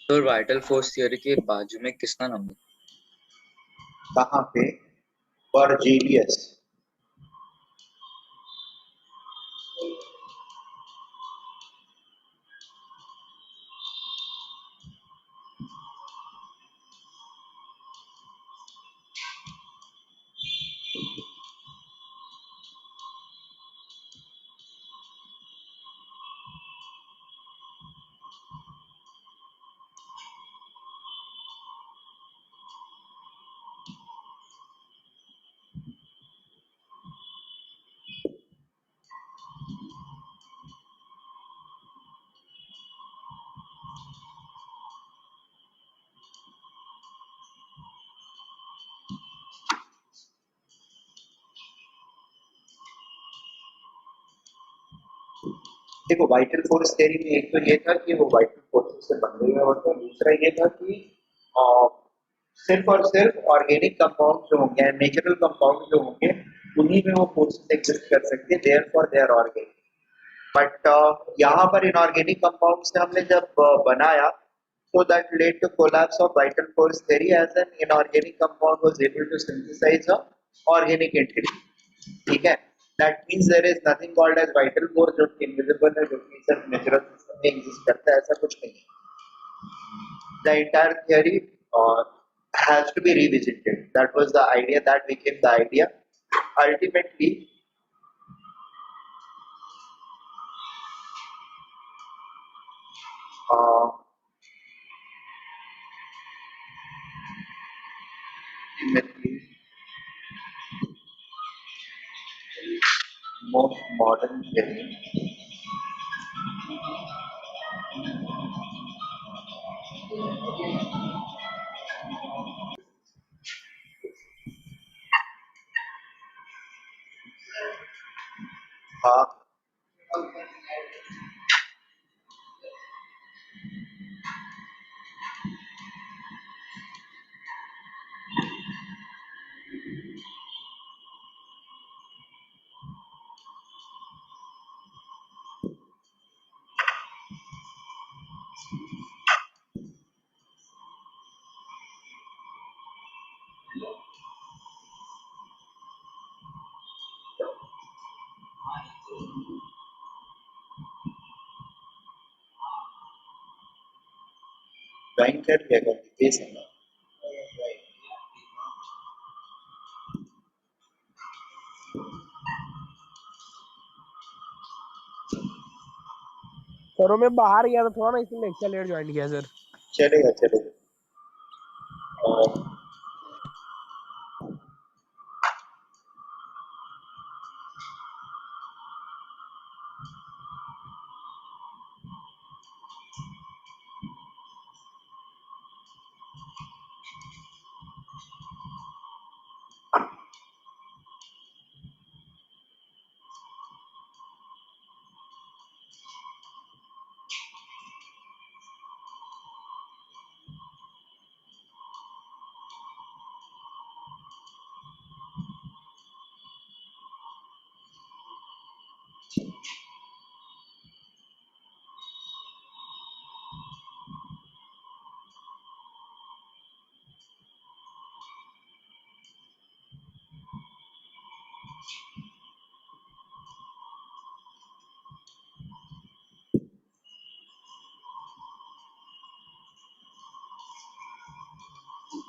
तो vital force theory के बाजू में किसका नंबर? कहाँ पे? बर्जेलियस। देखो, वाइटल फोर्स थ्योरी में एक तो ये था कि वो वाइटल फोर्सेस से बंधे हुए होते हैं, दूसरा ये था कि सिर्फ और सिर्फ ऑर्गेनिक कंपाउंड जो होंगे, नेचुरल कंपाउंड जो होंगे, उन्हीं में वो फोर्सेस एग्जिस्ट कर सकते हैं, therefore they are organic. But यहाँ पर इनऑर्गेनिक कंपाउंड से हमने जब बनाया, so that led to collapse of vital force theory as an inorganic compound was able to synthesize a organic entity. ठीक है, that means there is nothing called as vital force जो कि invisible है, जो कि सिर्फ नेचुरल सिस्टम में exist करता है, ऐसा कुछ नहीं है। The entire theory has to be revisited. That was the idea, that became the idea. Ultimately, most modern theory हाँ ज्वाइन कर लिया करती फेस है ना। सर मैं बाहर गया था थोड़ा ना, इसलिए लेक्चर लेट ज्वाइन किया सर। चलेगा चलेगा।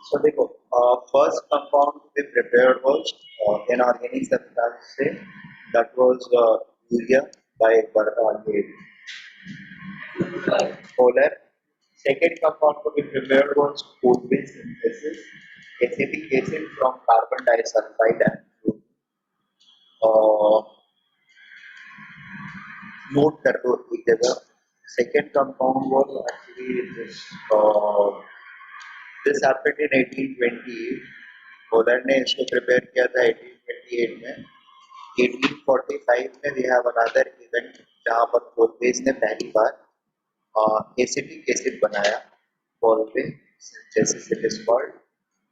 So देखो, first compound we prepared was inorganic substance, that was urea by Kohler. Second compound to be prepared was coal-based synthesis, acetic acid from carbon disulfide and fluorine. Uh, note कर दो एक जगह. Second compound was actually this. This happened in 1828. Poland ने इसको prepare किया था 1828 में. 1845 में we have another event जहाँ पर कोलबेस ने पहली बार एसिटिक एसिड बनाया. Kolbe synthesis it is called.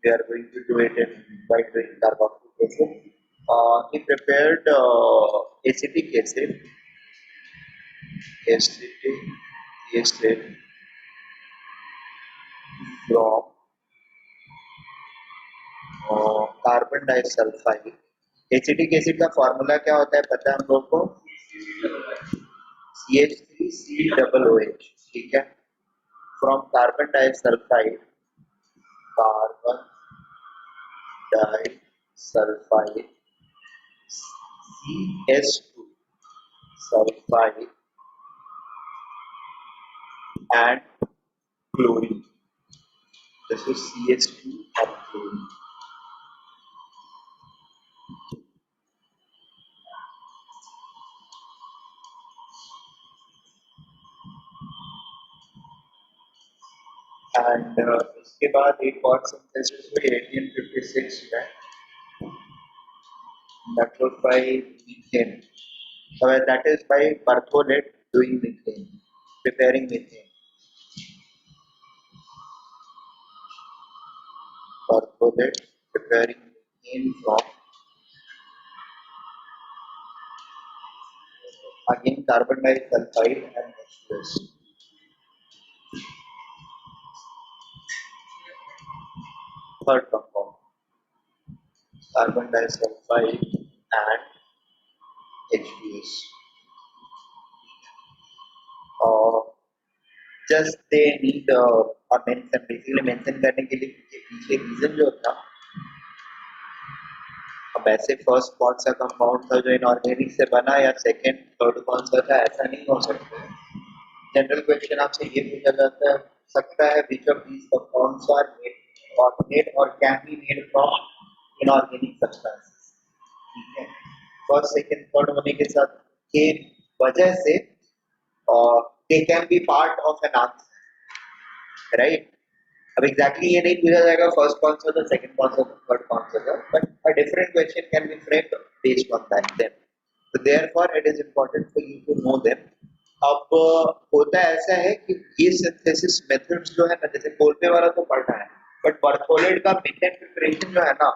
We are going to do it by doing carboxylic acid. He prepared acetic acid from carbon disulphide. Acetic acid का formula क्या होता है पता है हम लोग को? CH3COOH. ठीक है. From carbon disulphide, carbon disulphide CS2 sulfide and chlorine. This is CH2 and chlorine. And इसके बाद एक और synthesis हुई 1856 में, that was by methane. That is by Barthollet doing methane, preparing methane. Barthollet preparing methane from again carbon disulfide and H2S. Third compound, carbon disulfide and H2S. Just they need a mention, basically mention करने के लिए पीछे reason जो था. अब ऐसे first कौन सा कंपाउंड था जो इनऑर्गेनिक से बना या सेकंड थर्ड कौन सा था, ऐसा नहीं हो सकता है. जनरल क्वेश्चन आपसे ये पूछा जाता है सकता है which of these compounds are made or can be made from inorganic substances. ठीक है. फर्स्ट सेकंड थर्ड होने के साथ के वजह से they can be part of an answer, right? अब exactly ये नहीं पूछा जाएगा फर्स्ट कौन सा था, सेकंड कौन सा था, थर्ड कौन सा था, but a different question can be framed based on that then. So therefore it is important for you to know them. अब होता ऐसा है कि ये सिंथेसिस मेथड्स जो है ना, जैसे कोलबे वाला तो पढ़ना है, बट बर्थोलेट का मीथेन प्रिपरेशन जो है ना,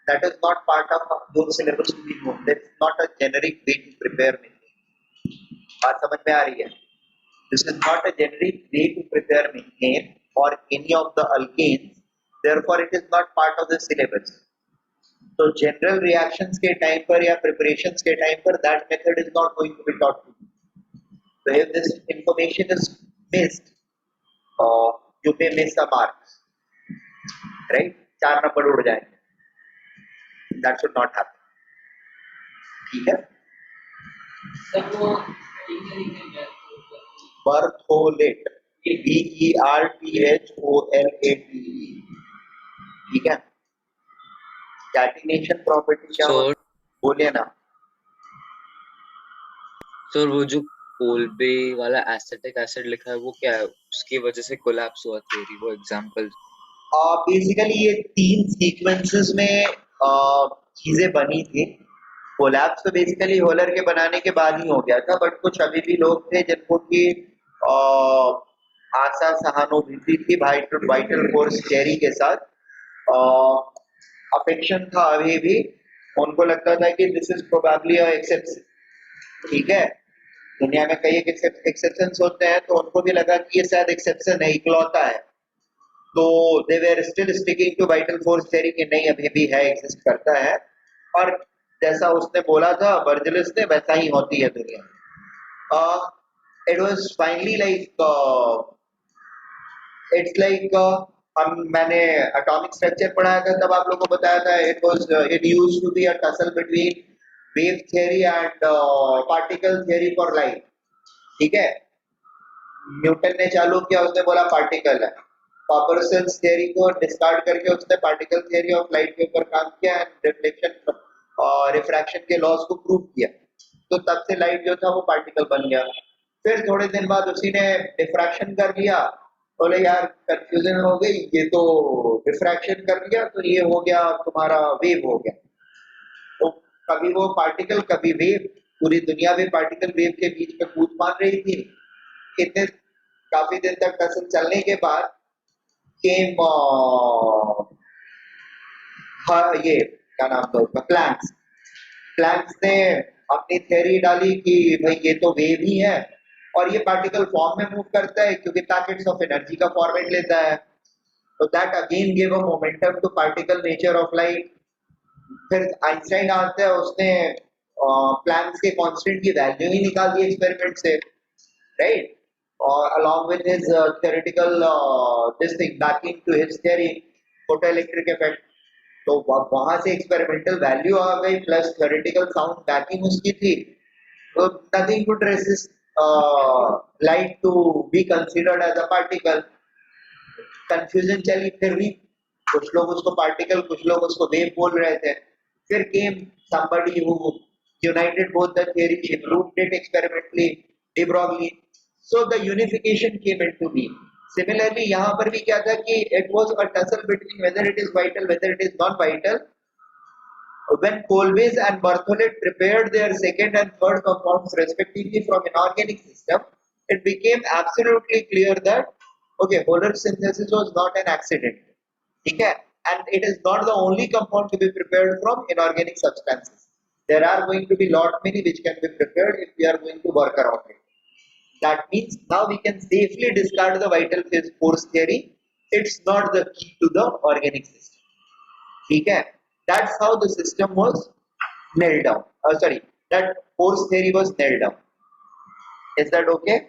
that is not part of your syllabus to be known. That's not a generic way to prepare methane. बात समझ में आ रही है? This is not a generic way to prepare methane or any of the alkanes. Therefore, it is not part of the syllabus. So, general reactions के time पर या preparations के time पर that method is not going to be taught to you. So, if this information is missed, you may miss a marks, right? 4 number उड़ जाएंगे. That should not happen. ठीक है? Berthollet, Bertholate. ठीक है. Catenation property क्या होती है? बोलिए ना. सर वो जो कोलबे वाला एसिटिक एसिड लिखा है वो क्या है? उसकी वजह से कोलैप्स हुआ थ्योरी, वो एग्जांपल. बेसिकली ये 3 सीक्वेंसेस में चीजें बनी थी. कोलैप्स तो बेसिकली होलर के बनाने के बाद ही हो गया था, बट कुछ अभी भी लोग थे जिनको की आशा सहानुभूति थी वाइटल फोर्स चेरी के साथ, अफेक्शन था अभी भी. उनको लगता था कि this is probably a exception, ठीक है, दुनिया में कई एक्सेप्शंस होते हैं, तो उनको भी लगा कि ये शायद एक्सेप्शन है, इकलौता है, तो they were still sticking to vital force theory कि नहीं अभी भी है, एग्जिस्ट करता है, और जैसा उसने बोला था वर्जिलस ने वैसा ही होती है दुनिया। It was finally like it's like हम मैंने एटॉमिक स्ट्रक्चर पढ़ाया था, तब आप लोगों को बताया था it was it used to be a tussle between wave theory and particle theory for light. ठीक है, न्यूटन ने चालू किया, उसने बोला पार्टिकल है, पापरसन्स थ्योरी को डिस्कार्ड करके उसने पार्टिकल थ्योरी ऑफ लाइट के ऊपर काम किया एंड रिफ्लेक्शन और रिफ्रैक्शन के लॉज को प्रूव किया, तो तब से लाइट जो था वो पार्टिकल बन गया। फिर थोड़े दिन बाद उसी ने डिफ्रैक्शन कर लिया, बोले यार कंफ्यूजन हो गई, ये तो डिफ्रैक्शन कर लिया तो ये हो गया तुम्हारा वेव हो गया। तो कभी वो पार्टिकल कभी वेव, पूरी दुनिया भी पार्टिकल वेव के बीच में कूद मार रही थी। इतने काफी दिन तक टसल चलने के बाद केम ये क्या नाम था उसका, प्लैंक्स। प्लैंक्स ने अपनी थ्योरी डाली कि भाई ये तो वेव ही है और ये पार्टिकल फॉर्म में मूव करता है क्योंकि पैकेट्स ऑफ एनर्जी का फॉर्मेट लेता है, तो that again give a momentum to particle nature of light. फिर आइंस्टाइन आता है, उसने प्लैंक्स के कांस्टेंट की वैल्यू ही निकाल दी एक्सपेरिमेंट से, राइट, और along with his theoretical this thing backing to his theory photoelectric effect, तो वहां से एक्सपेरिमेंटल वैल्यू आ गई प्लस थ्योरेटिकल साउंड बैकिंग उसकी थी, तो nothing could resist light to be considered as a particle. Confusion चली फिर भी, कुछ लोग उसको पार्टिकल कुछ लोग उसको वेव बोल रहे थे। फिर केम somebody who united both the theory, he proved it experimentally, de Broglie, so the unification came into being. Similarly यहाँ पर भी क्या था कि it was a tussle between whether it is vital whether it is non vital। when Colbys and Berthollet prepared their second and third compounds respectively from inorganic system, it became absolutely clear that okay, Holler synthesis was not an accident. Okay? And it is not the only compound to be prepared from inorganic substances. There are going to be lot many which can be prepared if we are going to work around it. That means now we can safely discard the vital phase force theory. It's not the key to the organic system. Okay? That's how the system was nailed down. Sorry, that force theory was nailed down. Is that okay?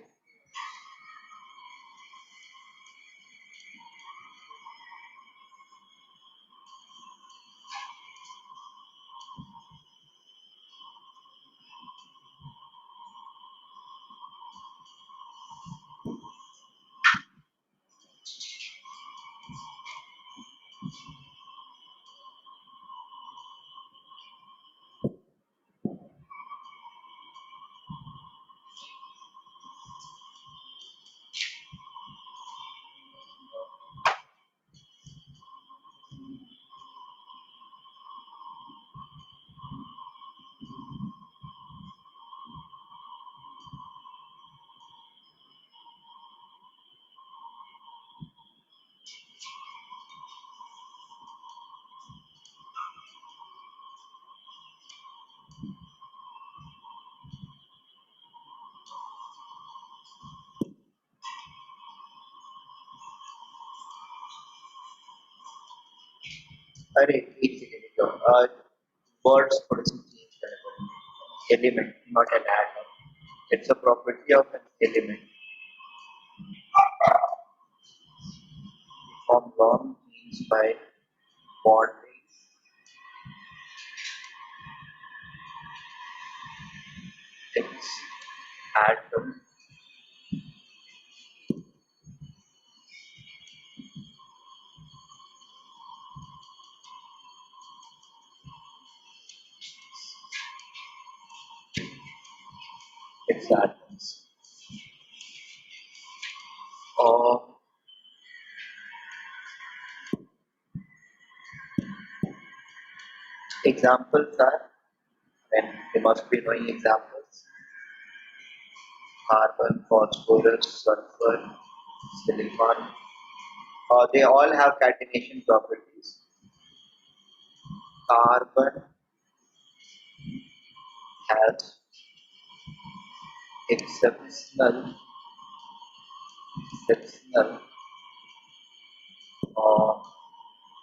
अरे एक second तो words थोड़े से change करने पड़ेंगे। Element, not an atom. It's a property of an element. Form long means by bonding its atom its atoms. Or examples are, and you must be knowing examples: carbon, phosphorus, sulfur, silicon. They all have catenation properties. Carbon has exceptional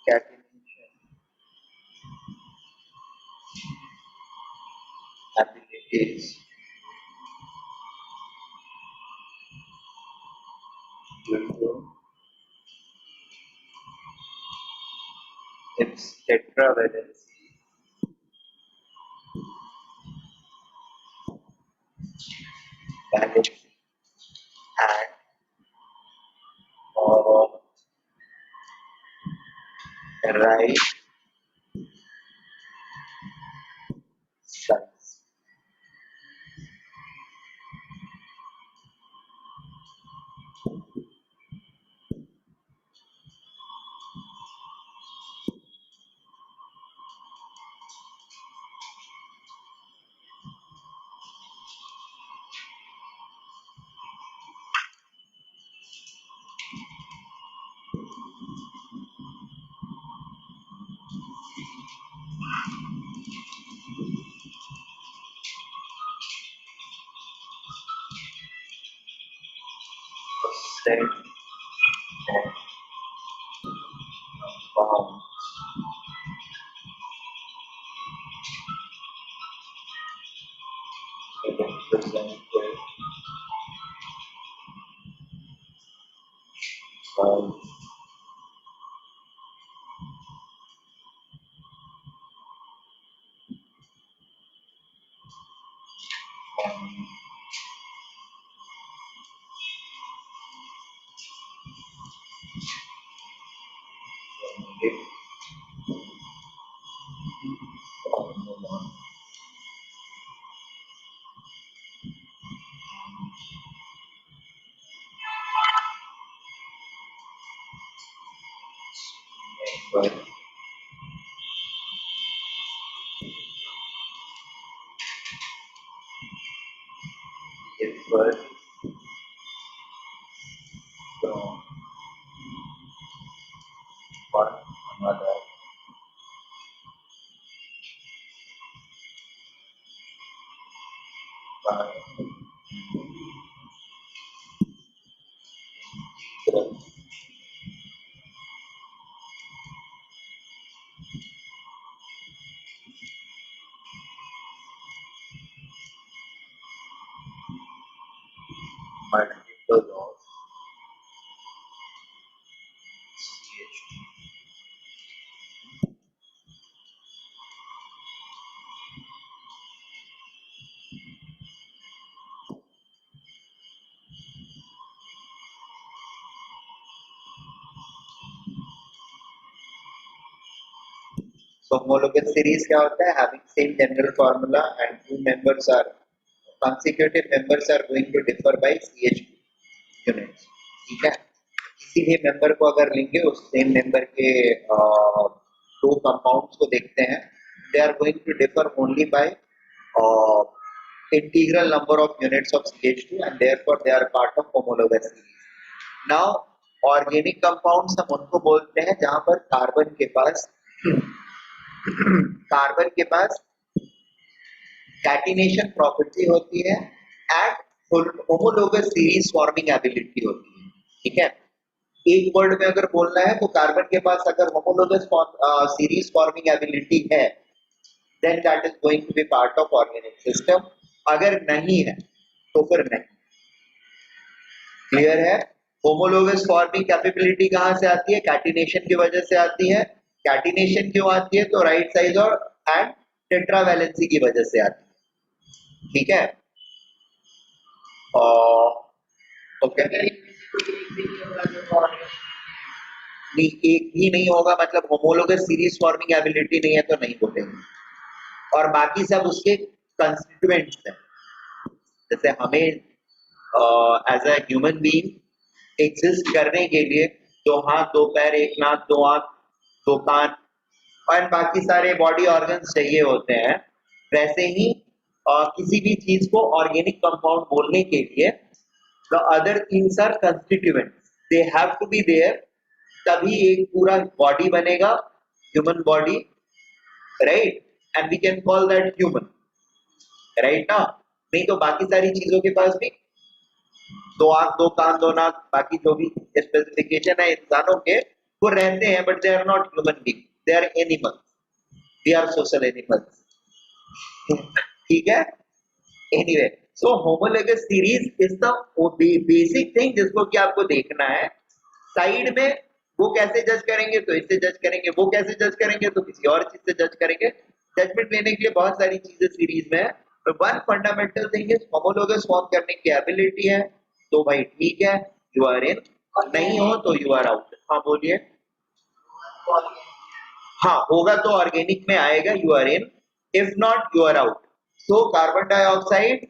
catenation abilities due to its tetravalency valency and right size. Percent of compound represented by unit formula member differ from one another by integral multiple of CHT. So homologous series क्या होता है? Having same general formula and two members are consecutive members are going to differ by CH units. ठीक है? किसी भी member को अगर लेंगे उस same member के दो compounds को देखते हैं, they are going to differ only by integral number of units of CH2 and therefore they are part of homologous series. Now organic compounds हम उनको बोलते हैं जहां पर कार्बन के पास कैटिनेशन प्रॉपर्टी होती है and homologous series forming ability होती है. ठीक है, एक वर्ड में अगर बोलना है तो कार्बन के पास अगर होमोलोगस सीरीज फॉर्मिंग एबिलिटी है then that is going to be part of organic system. अगर नहीं है तो फिर नहीं. क्लियर है? होमोलोगस फॉर्मिंग कैपेबिलिटी कहां से आती है? कैटिनेशन की वजह से आती है. कैटिनेशन क्यों आती है? तो राइट साइज और एंड टेट्रावैलेंसी की वजह से आती है. ठीक है, ओके. नहीं, एक भी नहीं होगा मतलब होमोलोगस सीरीज फॉर्मिंग एबिलिटी नहीं है तो नहीं बोलेंगे. और बाकी सब उसके कंस्टिट्यूएंट्स हैं. जैसे हमें as a human being exist करने के लिए दो हाथ, दो पैर, एक नाक, दो आंख, दो कान और बाकी सारे बॉडी ऑर्गन्स चाहिए होते हैं. वैसे ही किसी भी चीज को ऑर्गेनिक कंपाउंड बोलने के लिए the other things are constituents, they have to be there, तभी एक पूरा बॉडी बनेगा, human body, right? And we can call that human, right ना? नहीं तो बाकी सारी चीजों के पास भी दो आंख, दो कान, दो नाक, बाकी जो भी स्पेसिफिकेशन है इंसानों के, वो रहते हैं, but they are not human being, they are animals, they are social animals. ठीक है। Anyway, so homologous series is the basic thing जिसको कि आपको देखना है। साइड में वो कैसे जज करेंगे, तो इससे जज करेंगे, वो कैसे जज करेंगे तो किसी और चीज से जज करेंगे। जजमेंट लेने के लिए बहुत सारी चीजें सीरीज में है, तो one fundamental thing is homologous form करने की एबिलिटी है, तो भाई ठीक है, यू आर इन, और नहीं हो तो यू आर आउट। हाँ बोलिए। हाँ होगा तो ऑर्गेनिक में आएगा, you are in, if not you are out. तो कार्बन डाइऑक्साइड,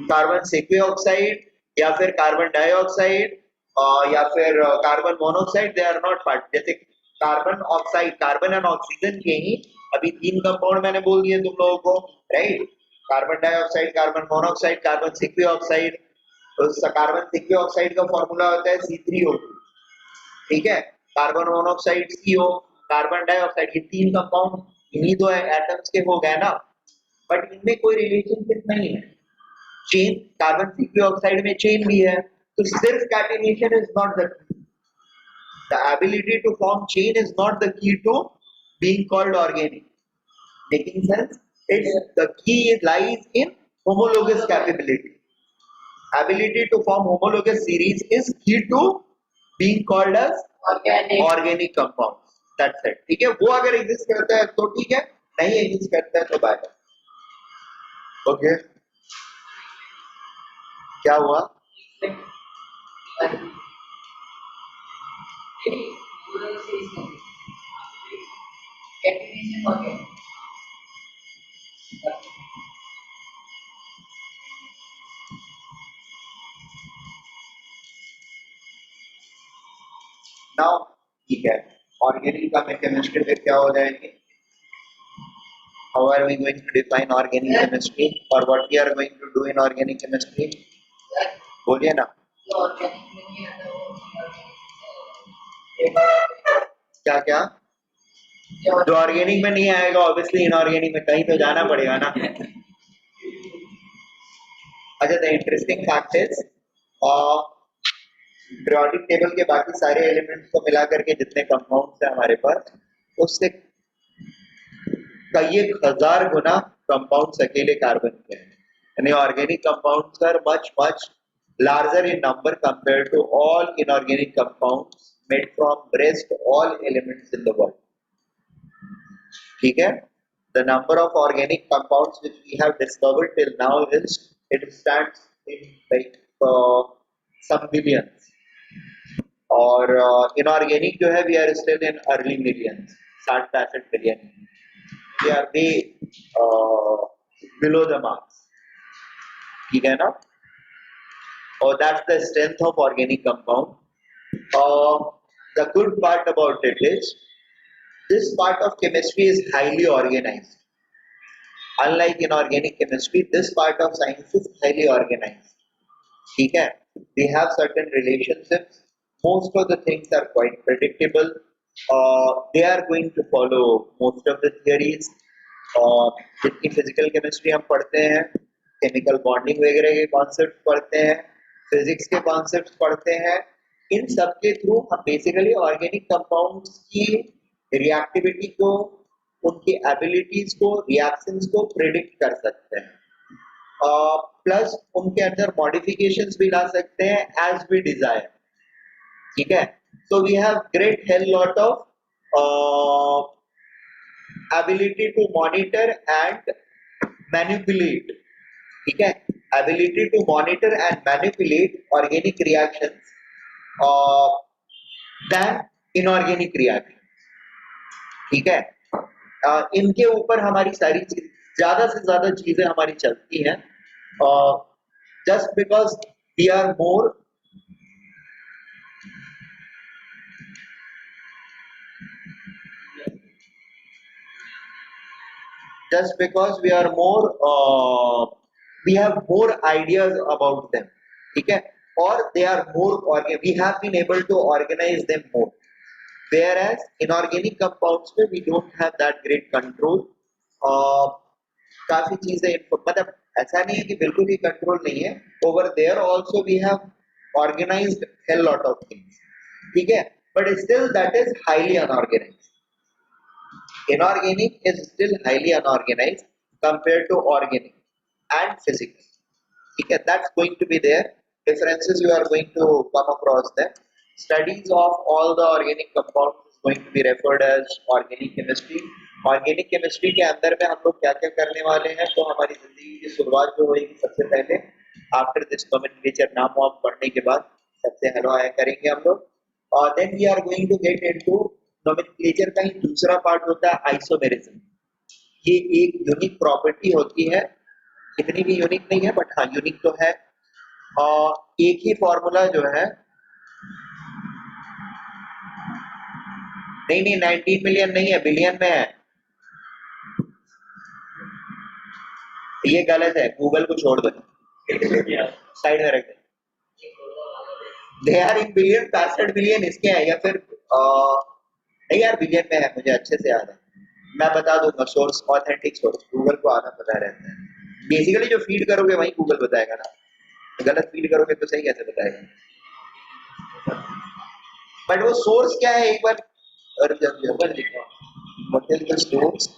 कार्बन सेक्विऑक्साइड, या फिर कार्बन डाइऑक्साइड, या फिर carbon monoxide, they are not part. जैसे carbon oxide, carbon and oxygen के ही अभी 3 कंपाउंड मैंने बोल दिए तुम लोगों को, right. Carbon dioxide, carbon monoxide, carbon sesquioxide. तो कार्बन सेक्विऑक्साइड का फॉर्मूला होता है C3O2, ठीक है। Carbon monoxide CO, carbon dioxide, ये 3 कंपाउंड इन्हीं दो एटम्स के हो गए ना, बट इनमें कोई रिलेशनशिप नहीं है। चेन, कार्बन सेक्विऑक्साइड में चेन भी है, तो सिर्फ catenation is not the key, the ability to form chain is not the key to being called organic. Making sense? It's the key lies in homologous capability. Ability to form homologous series is key to being called as organic compounds. That's it. ठीक है, वो अगर exist करता है तो ठीक है, नहीं एग्जिस्ट करता है तो बाय। ओके, क्या हुआ? नाउ ठीक है, ऑर्गेनिक का केमिस्ट्री फिर क्या हो जाएगी? How are we going to define organic chemistry, or what we are going to do in organic chemistry? बोलिए ना। क्या क्या? जो ऑर्गेनिक में नहीं आएगा ऑब्वियसली इनऑर्गेनिक में कहीं तो जाना पड़ेगा ना। अच्छा, the interesting fact is periodic table के बाकी सारे एलिमेंट्स को मिला करके जितने कंपाउंड्स हैं हमारे पास, उससे कई 1000 गुना कंपाउंड्स अकेले कार्बन के हैं। यानी organic compounds are much much larger in number compared to all inorganic compounds made from rest all elements in the world. ठीक है, the number of organic compounds which we have discovered till now is, it stands in like some billions, और inorganic जो है we are still in early millions, 60-65 billion, we are way below the marks, ठीक है ना। और that's the strength of organic compound. The good part about it is this part of chemistry is highly organized. Unlike inorganic chemistry, this part of science is highly organized. ठीक है, we have certain relationships. Most of the things are quite predictable. They are going to follow most of the theories. जितनी physical chemistry हम पढ़ते हैं, chemical bonding वगैरह के concepts पढ़ते हैं, फिजिक्स के कॉन्सेप्ट्स पढ़ते हैं, इन सब के थ्रू हम बेसिकली ऑर्गेनिक कंपाउंड्स की रिएक्टिविटी को, उनकी एबिलिटीज को, रिएक्शंस को प्रेडिक्ट कर सकते हैं, प्लस उनके अंदर मॉडिफिकेशंस भी ला सकते हैं एज वी डिजायर। ठीक है, so we have great hell lot of ability to monitor and manipulate, ठीक है, ability to monitor and manipulate organic reactions than inorganic reactions, ठीक है। इनके ऊपर हमारी सारी ज्यादा से ज्यादा चीजें हमारी चलती हैं, just because we are more we have more ideas about them, ठीक है, or they are more, we have been able to organize them more, whereas inorganic compounds में we don't have that great control. काफी चीजें मतलब ऐसा नहीं है कि बिल्कुल ही कंट्रोल नहीं है, over there also we have organised hell lot of things, ठीक है, but still that is highly unorganised. Inorganic is still highly unorganized compared to organic and physical. Okay, that's going to be there. Differences you are going to come across them. Studies of all the organic compounds is going to be referred as organic chemistry. Organic chemistry के अंदर में हम लोग क्या क्या करने वाले हैं, तो हमारी जिंदगी की शुरुआत जो होगी सबसे पहले आफ्टर दिस नोमेनक्लेचर नाम वाम पढ़ने के बाद सबसे हेलो आया करेंगे हम लोग. और then we are going to get into nomenclature का ही दूसरा पार्ट होता है आइसोमेरिज्म. ये एक यूनिक प्रॉपर्टी होती है, इतनी भी यूनिक नहीं है बट हाँ यूनिक तो है. और एक ही फॉर्मूला जो है, नहीं नहीं 19 मिलियन नहीं है, बिलियन में है. ये गलत है, गूगल को छोड़ दो, साइड में रख दे. They are in billion, 65 billion इसके हैं या फिर नहीं यार बिलियन में है, मुझे अच्छे से याद है. मैं बता दूंगा सोर्स, ऑथेंटिक सोर्स, गूगल को आना पता रहता है. बेसिकली जो फीड करोगे वही गूगल बताएगा ना, गलत फीड करोगे तो सही कैसे बताएगा. बट वो सोर्स क्या है एक बार what is the source.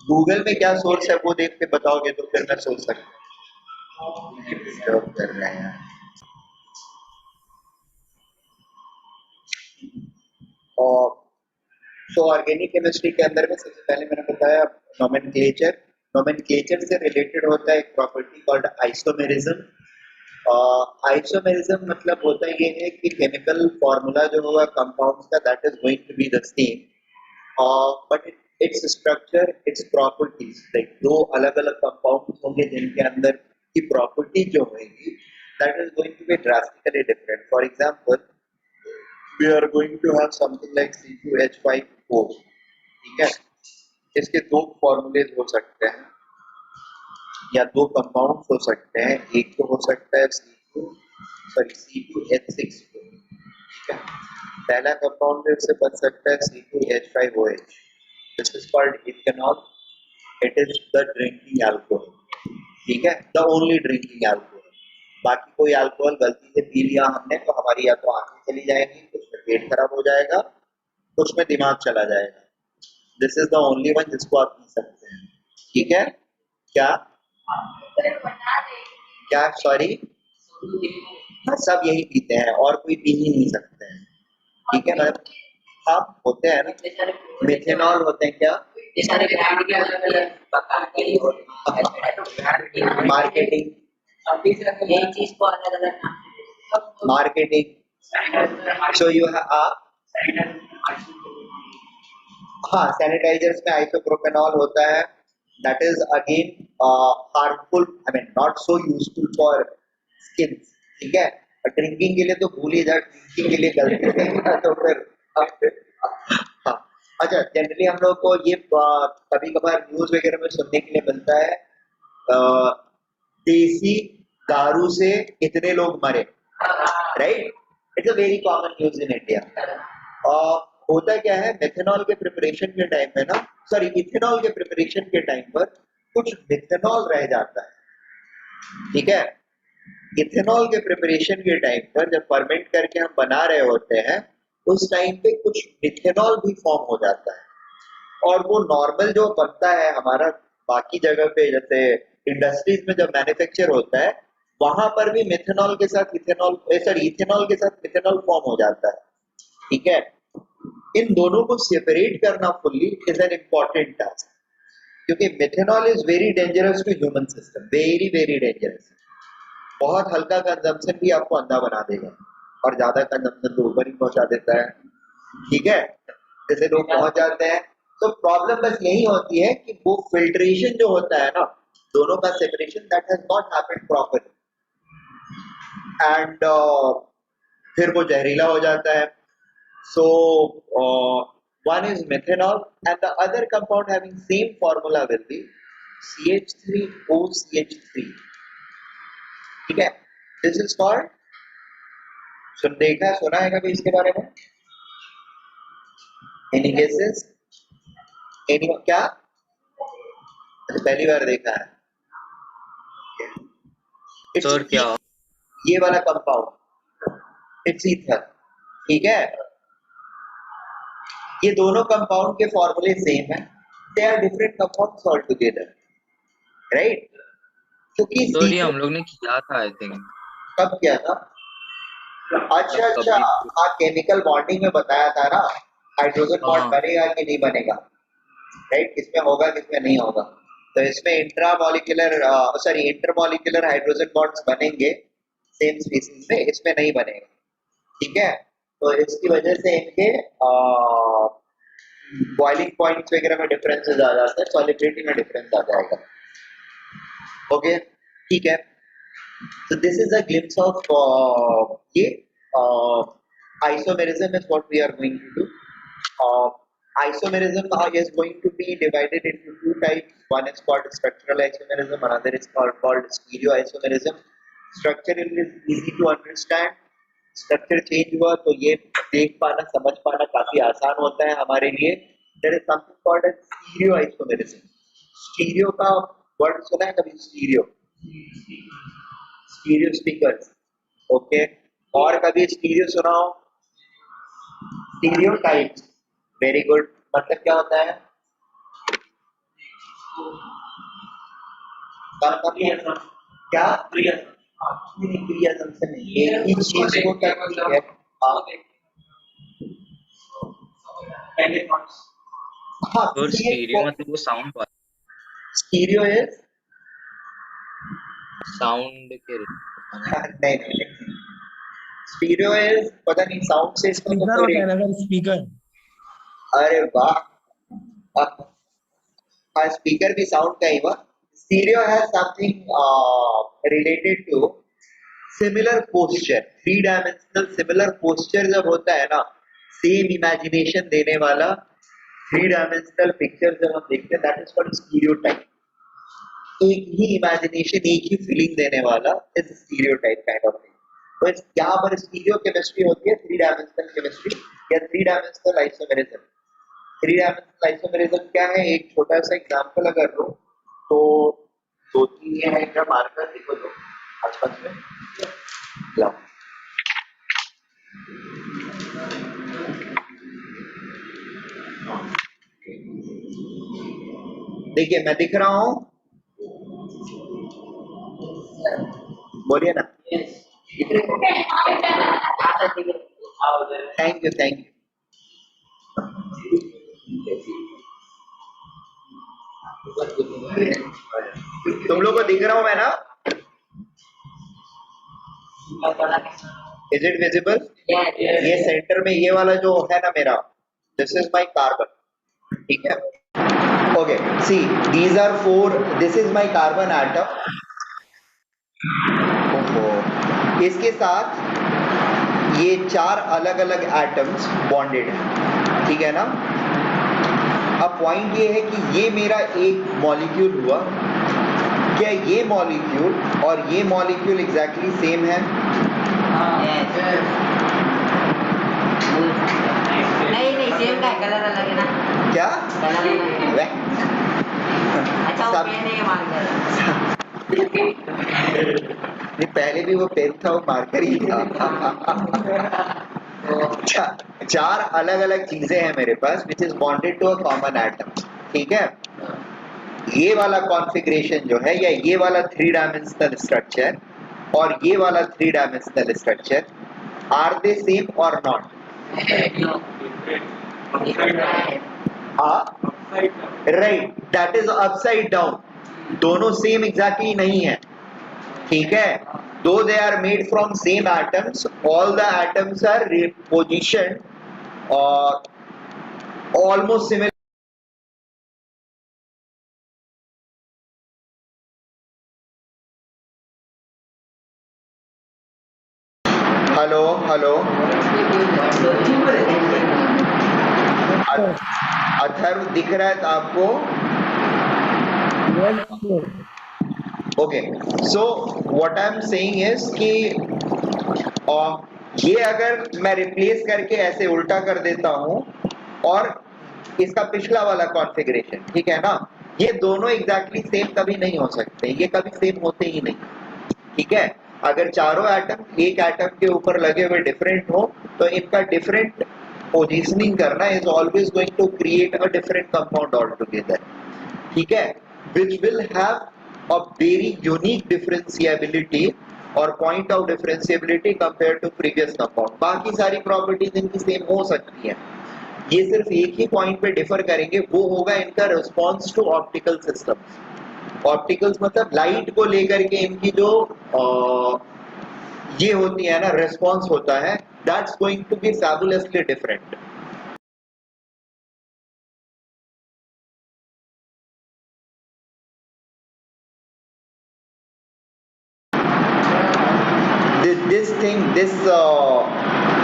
Google में क्या सोर्स है वो देख के बताओगे तो फिर मैं सोच सकता हूँ कर रहे हैं. और सो ऑर्गेनिक केमिस्ट्री के अंदर में सबसे पहले मैंने बताया नोमेनक्लेचर. नोमेनक्लेचर से रिलेटेड होता है एक प्रॉपर्टी कॉल्ड आइसोमेरिज्म. आइसोमेरिज्म मतलब होता ये है कि केमिकल फॉर्मूला जो होगा कंपाउंड्स का that is going to be the same, but its structure, its properties, like दो अलग अलग कंपाउंड होंगे जिनके अंदर की प्रॉपर्टी जो होगी that is going to be drastically different. For example we are going to have something like C2H5O, ठीक है. इसके दो फॉर्मूलेज हो सकते हैं या दो कंपाउंड्स हो सकते हैं. एक तो हो सकता है C2H6O, ठीक है. पहला कंपाउंड से बन सकता है C2H5OH. This is called ethanol. It is the drinking alcohol, ठीक है, द ओनली ड्रिंकिंग अल्कोहल. बाकी कोई अल्कोहल गलती से पी लिया हमने तो हमारी या तो आंखें चली जाएंगी, कुछ में पेट खराब हो जाएगा, कुछ में दिमाग चला जाएगा. This is the only one जिसको आप पी सकते हैं, ठीक है. क्या क्या सॉरी, हाँ सब यही पीते हैं और कोई पी ही नहीं सकते हैं, ठीक है. मतलब हाँ होते हैं ना, मिथेनॉल होते हैं क्या, मार्केटिंग, यही चीज को अलग अलग marketing. So you have हाँ सैनिटाइजर्स में आइसोप्रोपेनॉल होता है. That is again harmful, I mean not so useful for skin, ठीक है. ड्रिंकिंग के लिए तो भूल ही जा, ड्रिंकिंग के लिए गलती नहीं तो फिर हाँ. अच्छा जनरली हम लोग को ये कभी कभार न्यूज वगैरह में सुनने के लिए मिलता है देसी दारू से इतने लोग मरे, right. It's a very common news in India. होता क्या है, मेथनॉल के प्रिपरेशन के टाइम में ना, सॉरी इथेनॉल के प्रिपरेशन के टाइम पर कुछ मिथेनॉल रह जाता है, ठीक है. इथेनॉल के प्रिपरेशन के टाइम पर जब फर्मेंट करके हम बना रहे होते हैं उस टाइम पे कुछ मिथेनॉल भी फॉर्म हो जाता है. और वो नॉर्मल जो बनता है हमारा बाकी जगह पे, जैसे इंडस्ट्रीज में जब मैन्युफैक्चर होता है वहां पर भी मिथेनॉल के साथ इथेनॉल, सॉरी इथेनॉल के साथ मिथेनॉल फॉर्म हो जाता है, ठीक है. इन दोनों को सेपरेट करना fully is an important task, क्योंकि methanol is very dangerous to human system, very very dangerous. बहुत हल्का कंजम्पशन भी आपको अंधा बना देगा और ज्यादा कंजम्पशन तो ऊपर ही पहुंचा देता है, ठीक है. जैसे लोग पहुंच जाते हैं तो प्रॉब्लम बस यही होती है कि वो फिल्ट्रेशन जो होता है ना, दोनों का separation that has not happened properly and फिर वो जहरीला हो जाता है. So one is methanol and the other compound having same formula will be CH3OCH3, ठीक है. This is called, सुना है कभी इसके बारे में, any guesses? क्या पहली बार देखा है? सर क्या? ये वाला कंपाउंड इट्स ईथर, ठीक है। ये दोनों कंपाउंड के फॉर्मूले सेम है, they are different compounds all together, right. क्योंकि सर ये हम लोग ने किया था आई थिंक। कब किया था? अच्छा अच्छा, कभी हाँ केमिकल बॉन्डिंग में बताया था ना, हाइड्रोजन बॉन्ड बनेगा कि नहीं बनेगा, राइट, किसमें होगा किसमें नहीं होगा। तो इसमें इंटरमॉलिक्यूलर हाइड्रोजन बॉन्ड्स बनेंगे सेम स्पीसीज में, इसमें नहीं बनेगा, ठीक है। तो इसकी वजह से इनके बॉइलिंग पॉइंट्स वगैरह में डिफरेंसेस आ जाते हैं, सॉलिबिलिटी में डिफरेंस आ जाएगा। ओके, ठीक है। So this is a glimpse of isomerism is what we are going to do. Isomerism is going to be divided into two types. One is called structural isomerism, another is called stereoisomerism. Structural is easy to understand. Structure change हुआ तो ये देख पाना समझ पाना काफी आसान होता है हमारे लिए. There is something called as stereoisomerism. Stereo का वर्ड सुना है कभी? Stereo speakers, okay. और कभी स्टीरियो सुनाओ? Stereotypes, very good. मतलब क्या होता है? क्या क्रियाजन से नहीं, एक ही चीज को करती है। हाँ, सर स्टीरियो मतलब वो साउंड वाला, स्टीरियो इज साउंड के नहीं, स्टीरियो इज पता नहीं, साउंड से इसका स्पीकर होता है ना सर, स्पीकर। अरे वाह, स्पीकर भी साउंड का ही हुआ। Stereo has something related to similar posture, three dimensional similar posture जब होता है ना, सेम इमेजिनेशन देने वाला थ्री डायमेंशनल पिक्चर जब हम देखते हैं, दैट इज कॉल्ड स्टीरियोटाइप। एक ही इमेजिनेशन, एक ही फीलिंग देने वाला is stereotype kind of thing. तो यहाँ पर स्टीरियो केमिस्ट्री होती है, थ्री डायमेंशनल केमिस्ट्री या three dimensional isomerism. Three dimensional isomerism क्या है? एक छोटा सा एग्जांपल अगर लो तो दो तीन ये है, क्या मार्कर देखो तो आसपास में लाओ। देखिए मैं दिख रहा हूं, बोलिए ना। Thank you thank you. तुम लोग को दिख रहा हूं मैं ना? Is it visible? ये सेंटर में ये वाला जो है ना मेरा, दिस इज माय कार्बन, ठीक है। Okay, see these are four, this is my carbon atom. इसके साथ ये चार अलग अलग एटम्स बॉन्डेड है, ठीक है ना। अब पॉइंट ये है कि ये मेरा एक मॉलिक्यूल हुआ, क्या ये मॉलिक्यूल और ये मॉलिक्यूल एग्जैक्टली सेम है? नहीं सेम का कलर अलग है ना। क्या कलर अलग है। अच्छा वो पेन है, मार्कर नहीं, पहले भी वो पेन था, वो मार्कर ही था। चार अलग अलग चीजें हैं मेरे पास which is bonded to a common atom, ठीक है। ये वाला कॉन्फ़िगरेशन जो है, या ये वाला थ्री डायमेंशनल स्ट्रक्चर और ये वाला three dimensional structure, are they same और not? Right, that is upside down. दोनों सेम एग्जैक्टली नहीं है, ठीक है। दो they are made from same atoms, all the atoms are positioned almost similar. Hello hello, Atharva दिख रहा है आपको? Okay, so what I am saying is कि ये अगर मैं रिप्लेस करके ऐसे उल्टा कर देता हूं और इसका पिछला वाला कॉन्फ़िगरेशन, ठीक है ना। ये दोनों एग्जैक्टली सेम कभी नहीं हो सकते, ये कभी सेम होते ही नहीं, ठीक है। अगर चारों एटम एक एटम के ऊपर लगे हुए डिफरेंट हो तो इनका डिफरेंट पोजीशनिंग करना is always going to create a different compound all together, ठीक है, which will have a very unique differentiability और point of differentiability compared to previous compound। बाकी सारी प्रॉपर्टीज इनकी सेम हो सकती हैं, ये सिर्फ एक ही पॉइंट पे डिफर करेंगे, वो होगा इनका response to optical system. Opticals मतलब लाइट को लेकर के इनकी जो ये होती है ना रिस्पॉन्स होता है, that's going to be fabulously different. this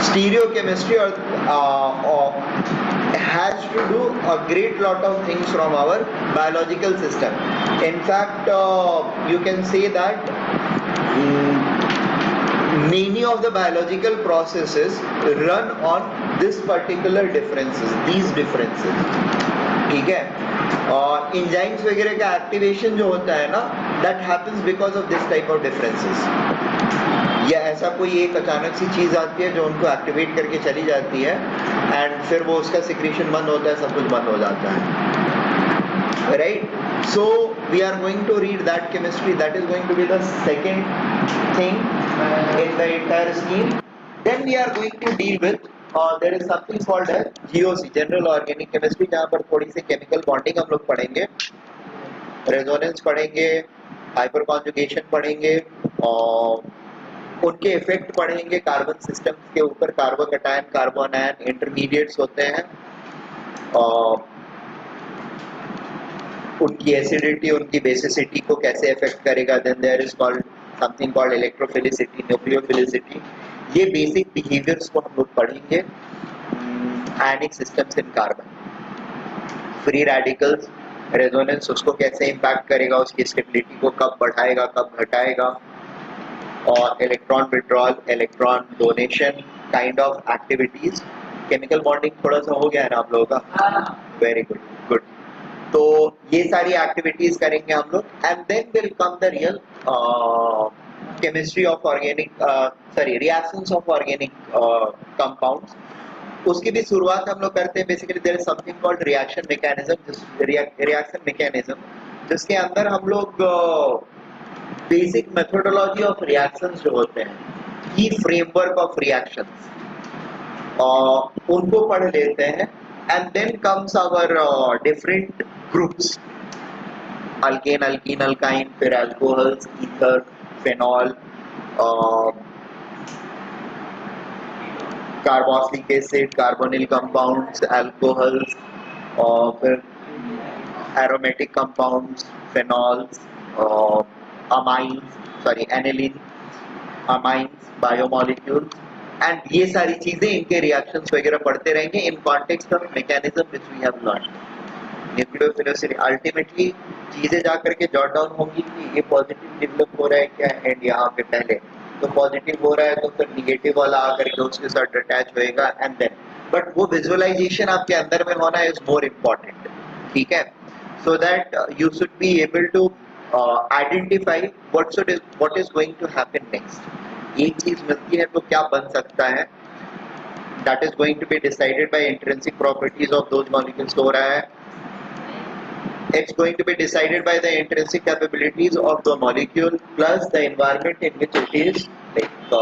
stereochemistry has to do a great lot of things from our biological system. In fact, you can say that many of the biological processes run on this particular these differences, ठीक है। Enzymes वगैरह का activation जो होता है ना, that happens because of this type of differences। या ऐसा कोई एक अचानक सी चीज आती है जो उनको एक्टिवेट करके चली जाती है एंड फिर वो उसका सिक्रीशन बंद होता है, सब कुछ बंद हो जाता है, right. So we are going to read that chemistry, that is going to be the second thing in the entire scheme. Then we are going to deal with there is something called as GOC, general organic chemistry, जहाँ पर थोड़ी सी chemical bonding हम लोग पढ़ेंगे, resonance पढ़ेंगे, hyper conjugation पढ़ेंगे और उनके इफेक्ट पढ़ेंगे कार्बन सिस्टम के ऊपर, कार्बोकैटायन, कार्बोनायन, इंटरमीडिएट्स होते हैं और उनकी एसिडिटी, उनकी बेसिसिटी को कैसे इफेक्ट करेगा। Then there is called something called electrophilicity, nucleophilicity. ये बेसिक बिहेवियर्स को हम लोग पढ़ेंगे। Ionic systems in carbon, free radicals, resonance उसको कैसे इम्पैक्ट करेगा, उसकी स्टेबिलिटी को कब बढ़ाएगा कब घटाएगा, और electron withdrawal, electron donation kind of activities. Chemical bonding थोड़ा सा हो गया है ना आप लोगों का, वेरी गुड गुड। तो ये सारी एक्टिविटीज करेंगे हम लोग and then will come the real chemistry of organic reactions of organic compounds. उसकी भी शुरुआत हम लोग करते हैं। Basically there is something called reaction mechanism, जिसके अंदर हम लोग बेसिक मेथोडोलॉजी ऑफ रिएक्शंस जो होते हैं, की फ्रेमवर्क ऑफ रिएक्शंस, उनको पढ़ लेते हैं and then comes our different groups, alkane, alkene, alkyne, फिर alcohols, ether, phenol, carboxylic acid, carbonyl compounds, alcohols, और फिर aromatic compounds, phenols, aniline, amines, biomolecules and ये सारी चीजें, इनके रिएक्शंस वगैरह पढ़ते रहेंगे in context of mechanism which we have learned. Nucleophilicity, ultimately चीजें जा करके जॉट डाउन होंगी कि ये पॉजिटिव डेवलप हो रहा है क्या, एंड यहाँ पे पहले तो पॉजिटिव हो रहा है तो फिर निगेटिव वाला आकर के उसके साथ अटैच होएगा एंड देन, बट वो विजुअलाइजेशन आपके अंदर में होना इज मोर इम्पोर्टेंट, ठीक है। So that you should be able to identify what is going to happen next. एक चीज मिलती है तो क्या बन सकता है, that is going to be decided by intrinsic properties of those molecules. हो रहा है, it's going to be decided by the intrinsic capabilities of the molecule plus the environment in which it is, like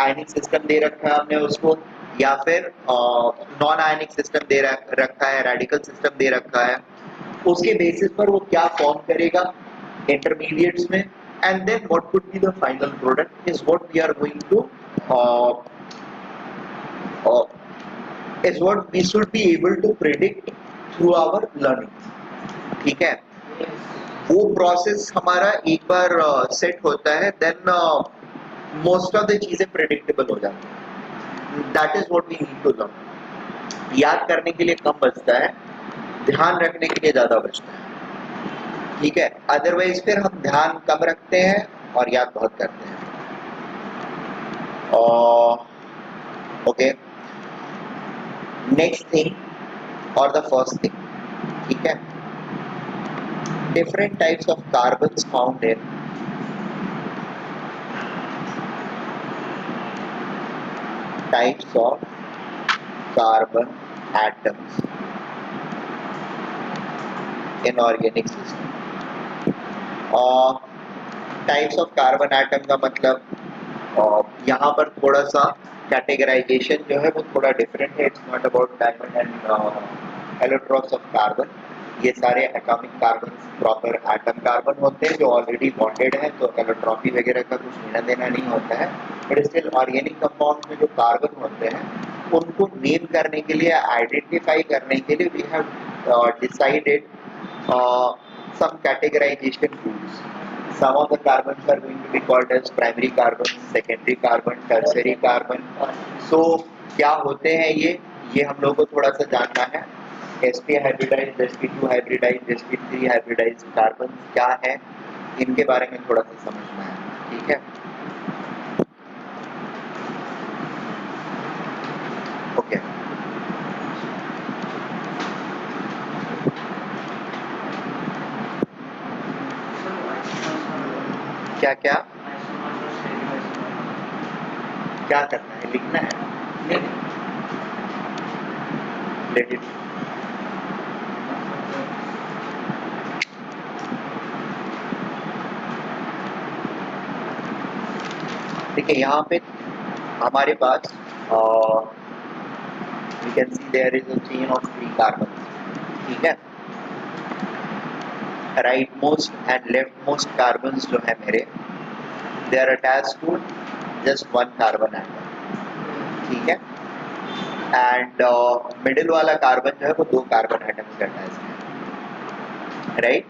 ionic system दे रखा है हमने उसको, या फिर non ionic system दे रखा है, रेडिकल सिस्टम दे रखा है, उसके बेसिस पर वो क्या फॉर्म करेगा इंटरमीडिएट्स में, and then what could be the final product is what we are going to is what we should be able to predict through our learning, ठीक है। वो प्रोसेस हमारा एक बार सेट होता है, देन मोस्ट ऑफ द चीजें predictable हो जाती हैं। That is what we need to learn. याद करने के लिए कम बचता है, ध्यान रखने के लिए ज्यादा बचता है, ठीक है। अदरवाइज फिर हम ध्यान कम रखते हैं और याद बहुत करते हैं। ओके, नेक्स्ट थिंग और द फर्स्ट थिंग, ठीक है। Different types of carbons found in types of carbon atoms in organic system। और टाइप्स ऑफ कार्बन एटम का मतलब यहाँ पर थोड़ा सा कैटेगराइजेशन जो है वो थोड़ा डिफरेंट है। It's not about diamond and allotropes of carbon. ये सारे atomic carbon proper atom carbon होते हैं जो ऑलरेडी बॉन्डेड है, तो एलोट्रॉपी वगैरह का कुछ लेना देना नहीं होता है। बट स्टिल ऑर्गेनिक कंपाउंड में जो कार्बन होते हैं उनको नेम करने के लिए, आइडेंटिफाई करने के लिए we have decided some categorization rules। Some of the carbons are going to be called as primary carbon, secondary carbon, tertiary carbon। So क्या होते हैं ये हम लोगों को थोड़ा सा जानना है। sp hybridized, sp2 hybridized, sp3 hybridized carbon क्या है, इनके बारे में थोड़ा सा समझना है, ठीक है। ओके क्या क्या क्या करना है, लिखना है, लेट इट। देखिए यहाँ पे हमारे पास we can see there is a chain of 3 carbons, ठीक है। Right most and left most carbons जो है मेरे, they are attached to just 1 carbon atom, ठीक है। एंड मिडिल वाला कार्बन जो है वो 2 कार्बन एटम से अटैच है, राइट।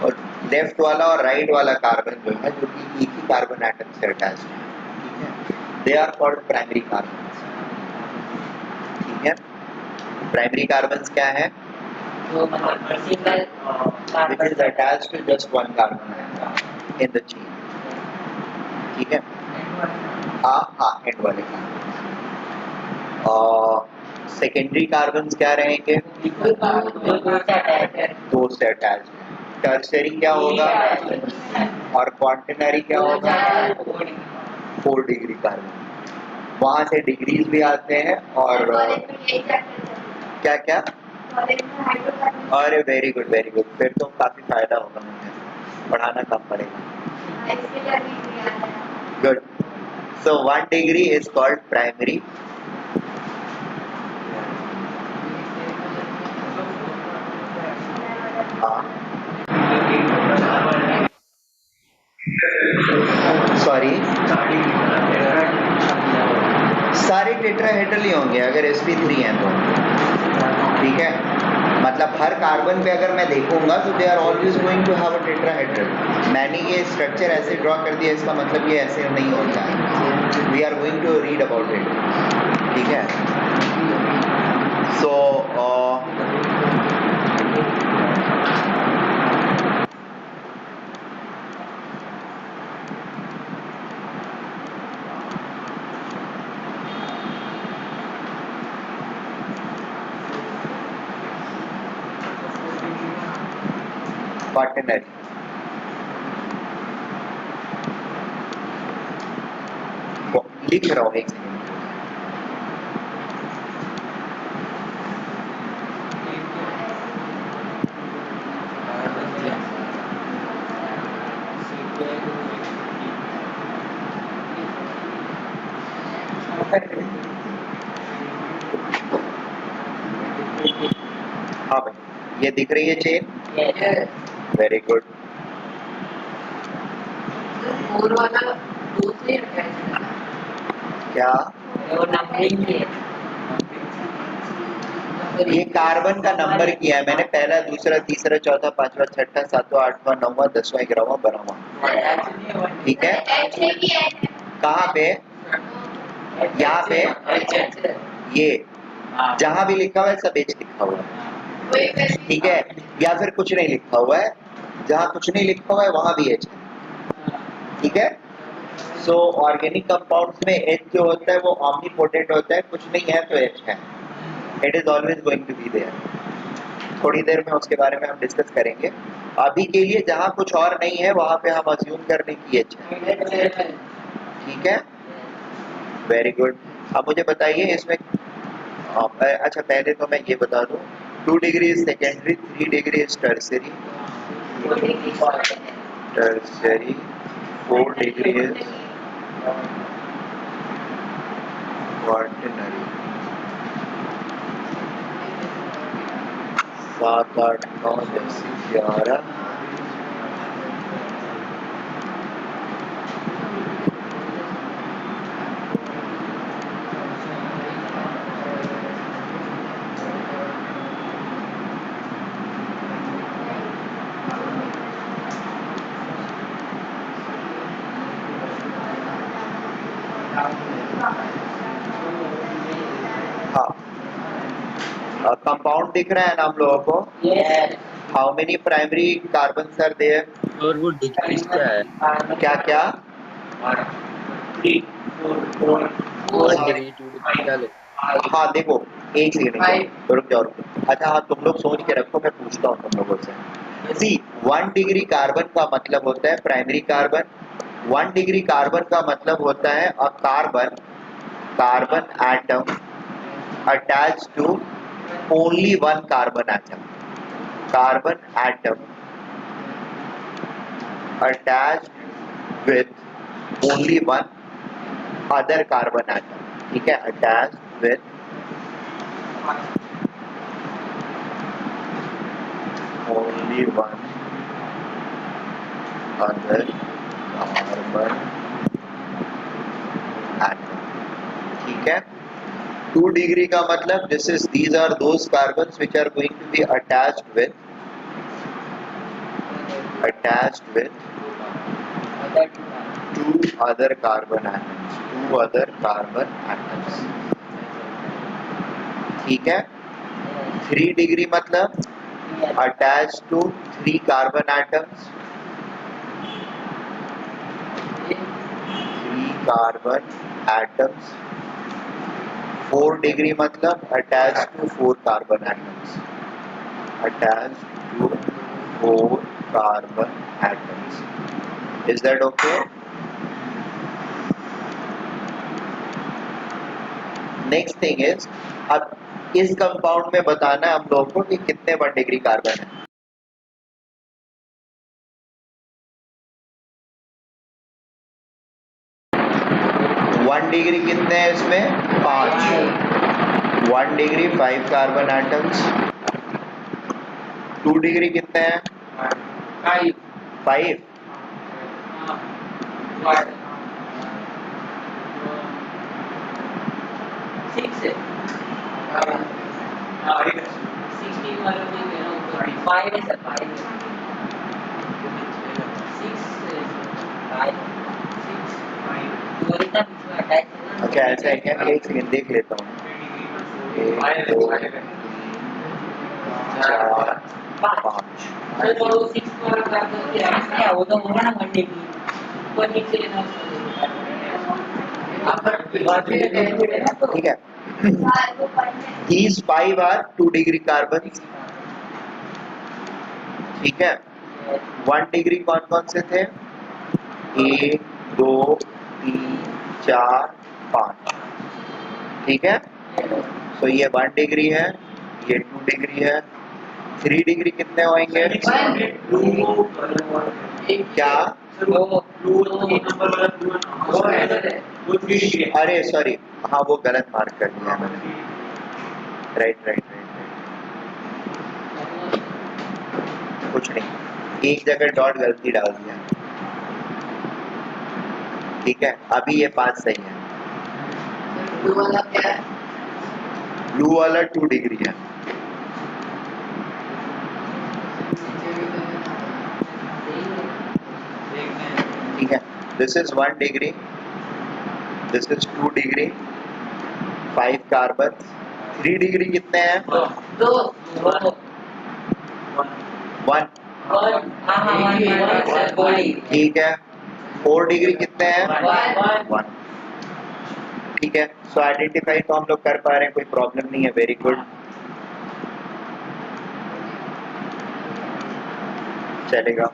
और लेफ्ट वाला और राइट वाला कार्बन जो है जो कि एक ही कार्बन एटम से अटैच है, ठीक है। They are called primary carbon, ठीक है। प्राइमरी कार्बन क्या है? which is attached to just 1 carbon atom in the chain, ठीक है। हाँ एंड वाले कार्बन। और सेकेंडरी कार्बन क्या रहेंगे? 2 से अटैच। टर्शियरी क्या होगा? और क्वार्टनरी क्या होगा? 4 डिग्री कार्बन। वहां से डिग्रीज भी आते हैं और क्या क्या? अरे वेरी गुड, फिर तो काफी फायदा होगा मुझे, पढ़ाना कम पड़ेगा। Good. So 1 degree is called primary, sorry सारे टेट्राहेड्रल ही होंगे अगर sp3 है तो, ठीक है। मतलब हर कार्बन पे अगर मैं देखूंगा तो they are always going to have a tetrahedral. मैंने ये स्ट्रक्चर ऐसे ड्रॉ कर दिया, इसका मतलब ये ऐसे नहीं होता है। We are going to read about it, ठीक है। सो क्वार्टनरी, लिख रहा हूँ एक सेकंड। हाँ भाई, ये दिख रही है चेन? Very good. क्या ये कार्बन का नंबर किया है मैंने, पहला, दूसरा, तीसरा, चौथा, पांचवा, छठा, सातवां, आठवां, नौवां, 10वां, 11वां, 12वां, ठीक है। कहाँ पे? यहाँ पे ये जहां भी लिखा हुआ है सब एच लिखा हुआ है, ठीक है। या फिर कुछ नहीं लिखा हुआ है, जहां कुछ नहीं लिखा हुआ है वहां भी एच है, ठीक है। सो ऑर्गेनिक कंपाउंड्स में एच जो होता है वो ऑम्निपोटेंट होता है, कुछ नहीं है तो एच है, it is always going to be there. थोड़ी देर में उसके बारे में हम डिस्कस करेंगे। अभी के लिए जहाँ कुछ और नहीं है वहां पे हम अज्यूम करने की अच्छा, ठीक है, वेरी गुड। अब मुझे बताइए इसमें अच्छा पहले तो मैं ये बता दूं, 2 degree is secondary, 3 degree is tertiary, 4 degree is quaternary, 7 8 9 10 11, हाँ कंपाउंड दिख रहा है ना हम लोगों को? How many primary carbon are there? और वो डिग्रीज क्या है? क्या क्या? 1 डिग्री 2 डिग्री क्या लिख? हाँ देखो, एक सेकंड रुक जाओ। अच्छा हाँ तुम लोग सोच के रखो, मैं पूछता हूँ तुम लोगों से। सी 1 डिग्री कार्बन का मतलब होता है प्राइमरी कार्बन। 1 डिग्री कार्बन का मतलब होता है a carbon atom attach to only 1 carbon atom, carbon atom attached with only 1 other carbon atom, ठीक है, attached with only 1 other carbon atom, ठीक है। 2 डिग्री का मतलब these are those carbons which are going to be attached with 2 other carbon atoms, ठीक है। 3 degree मतलब attached to 3 carbon atoms, 3 carbon atoms। 4 degree मतलब attached to 4 carbon atoms, attached to 4 carbon atoms। Is that okay? Next thing is, अब इस compound में बताना है हम लोगों को कि कितने 1 डिग्री कार्बन है। 1 डिग्री कितने हैं इसमें? 5। 1 डिग्री 5 कार्बन एटम्स। 2 डिग्री कितने हैं? 5। 6 अच्छा ऐसा है क्या? एक सेकंड देख लेता हूँ। 1 2 3 4 5, ठीक है। These 5 are 2 डिग्री कार्बन, ठीक है। 1 डिग्री कौन कौन से थे? 1 2 3 4 5, ठीक है। तो ये 1 डिग्री है, ये 2 डिग्री है। 3 डिग्री कितने होंगे? क्या? अरे सॉरी, हाँ वो गलत मार्क कर दिया मैंने। राइट, कुछ नहीं, एक जगह डॉट गलती डाल दिया, ठीक है। अभी ये 5 सही है। ब्लू वाला 2 डिग्री है, ठीक है। This is 1 degree, this is 2 degree, 5 carbon. 3 degree कितने हैं? 1, ठीक है। 4 डिग्री कितने हैं? 1। ठीक है, सो आइडेंटिफाई तो हम लोग कर पा रहे हैं, कोई प्रॉब्लम नहीं है, वेरी गुड। चलेगा।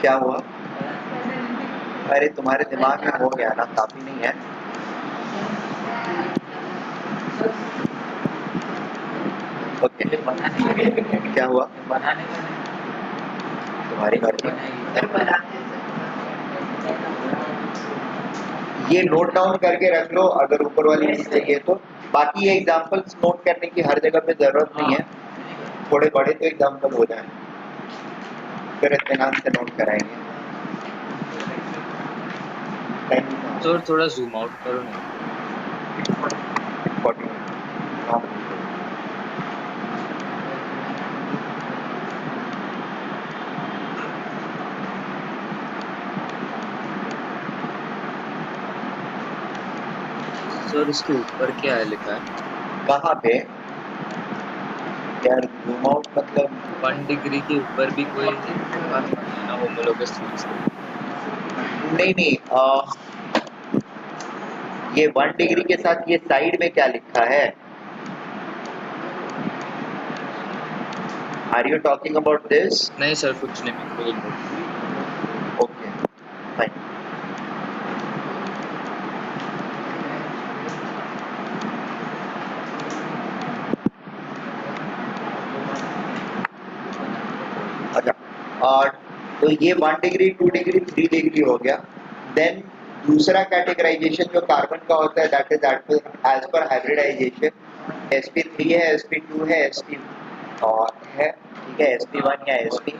क्या हुआ? अरे तुम्हारे दिमाग में हो गया ना, काफी नहीं है। ओके, क्या हुआ? तुम्हारी मर्जी। ये नोट डाउन करके रख लो अगर ऊपर वाली चीज चाहिए तो। बाकी ये एग्जांपल्स नोट करने की हर जगह पे जरूरत नहीं है, थोड़े बड़े तो एग्जांपल हो जाए, फिर इत्मीनान से नोट कराएंगे। सर थोड़ा जूम आउट करो ना। सर इसके ऊपर क्या है लिखा है? कहाँ पे यार? जूम आउट मतलब 1 डिग्री के ऊपर भी कोई लिखा था ना होमोलोगस सीरीज के लिए। नहीं नहीं, ये 1 डिग्री के साथ ये साइड में क्या लिखा है? Are you talking about this? नहीं सर कुछ नहीं, मैं कोई नोट नहीं। Okay fine. अच्छा, और तो ये 1 डिग्री 2 डिग्री 3 डिग्री हो गया। देन दूसरा कैटेगराइजेशन जो कार्बन का होता है that is as per hybridization. sp3 है, sp2 है, sp और है, ठीक है, sp1 या sp।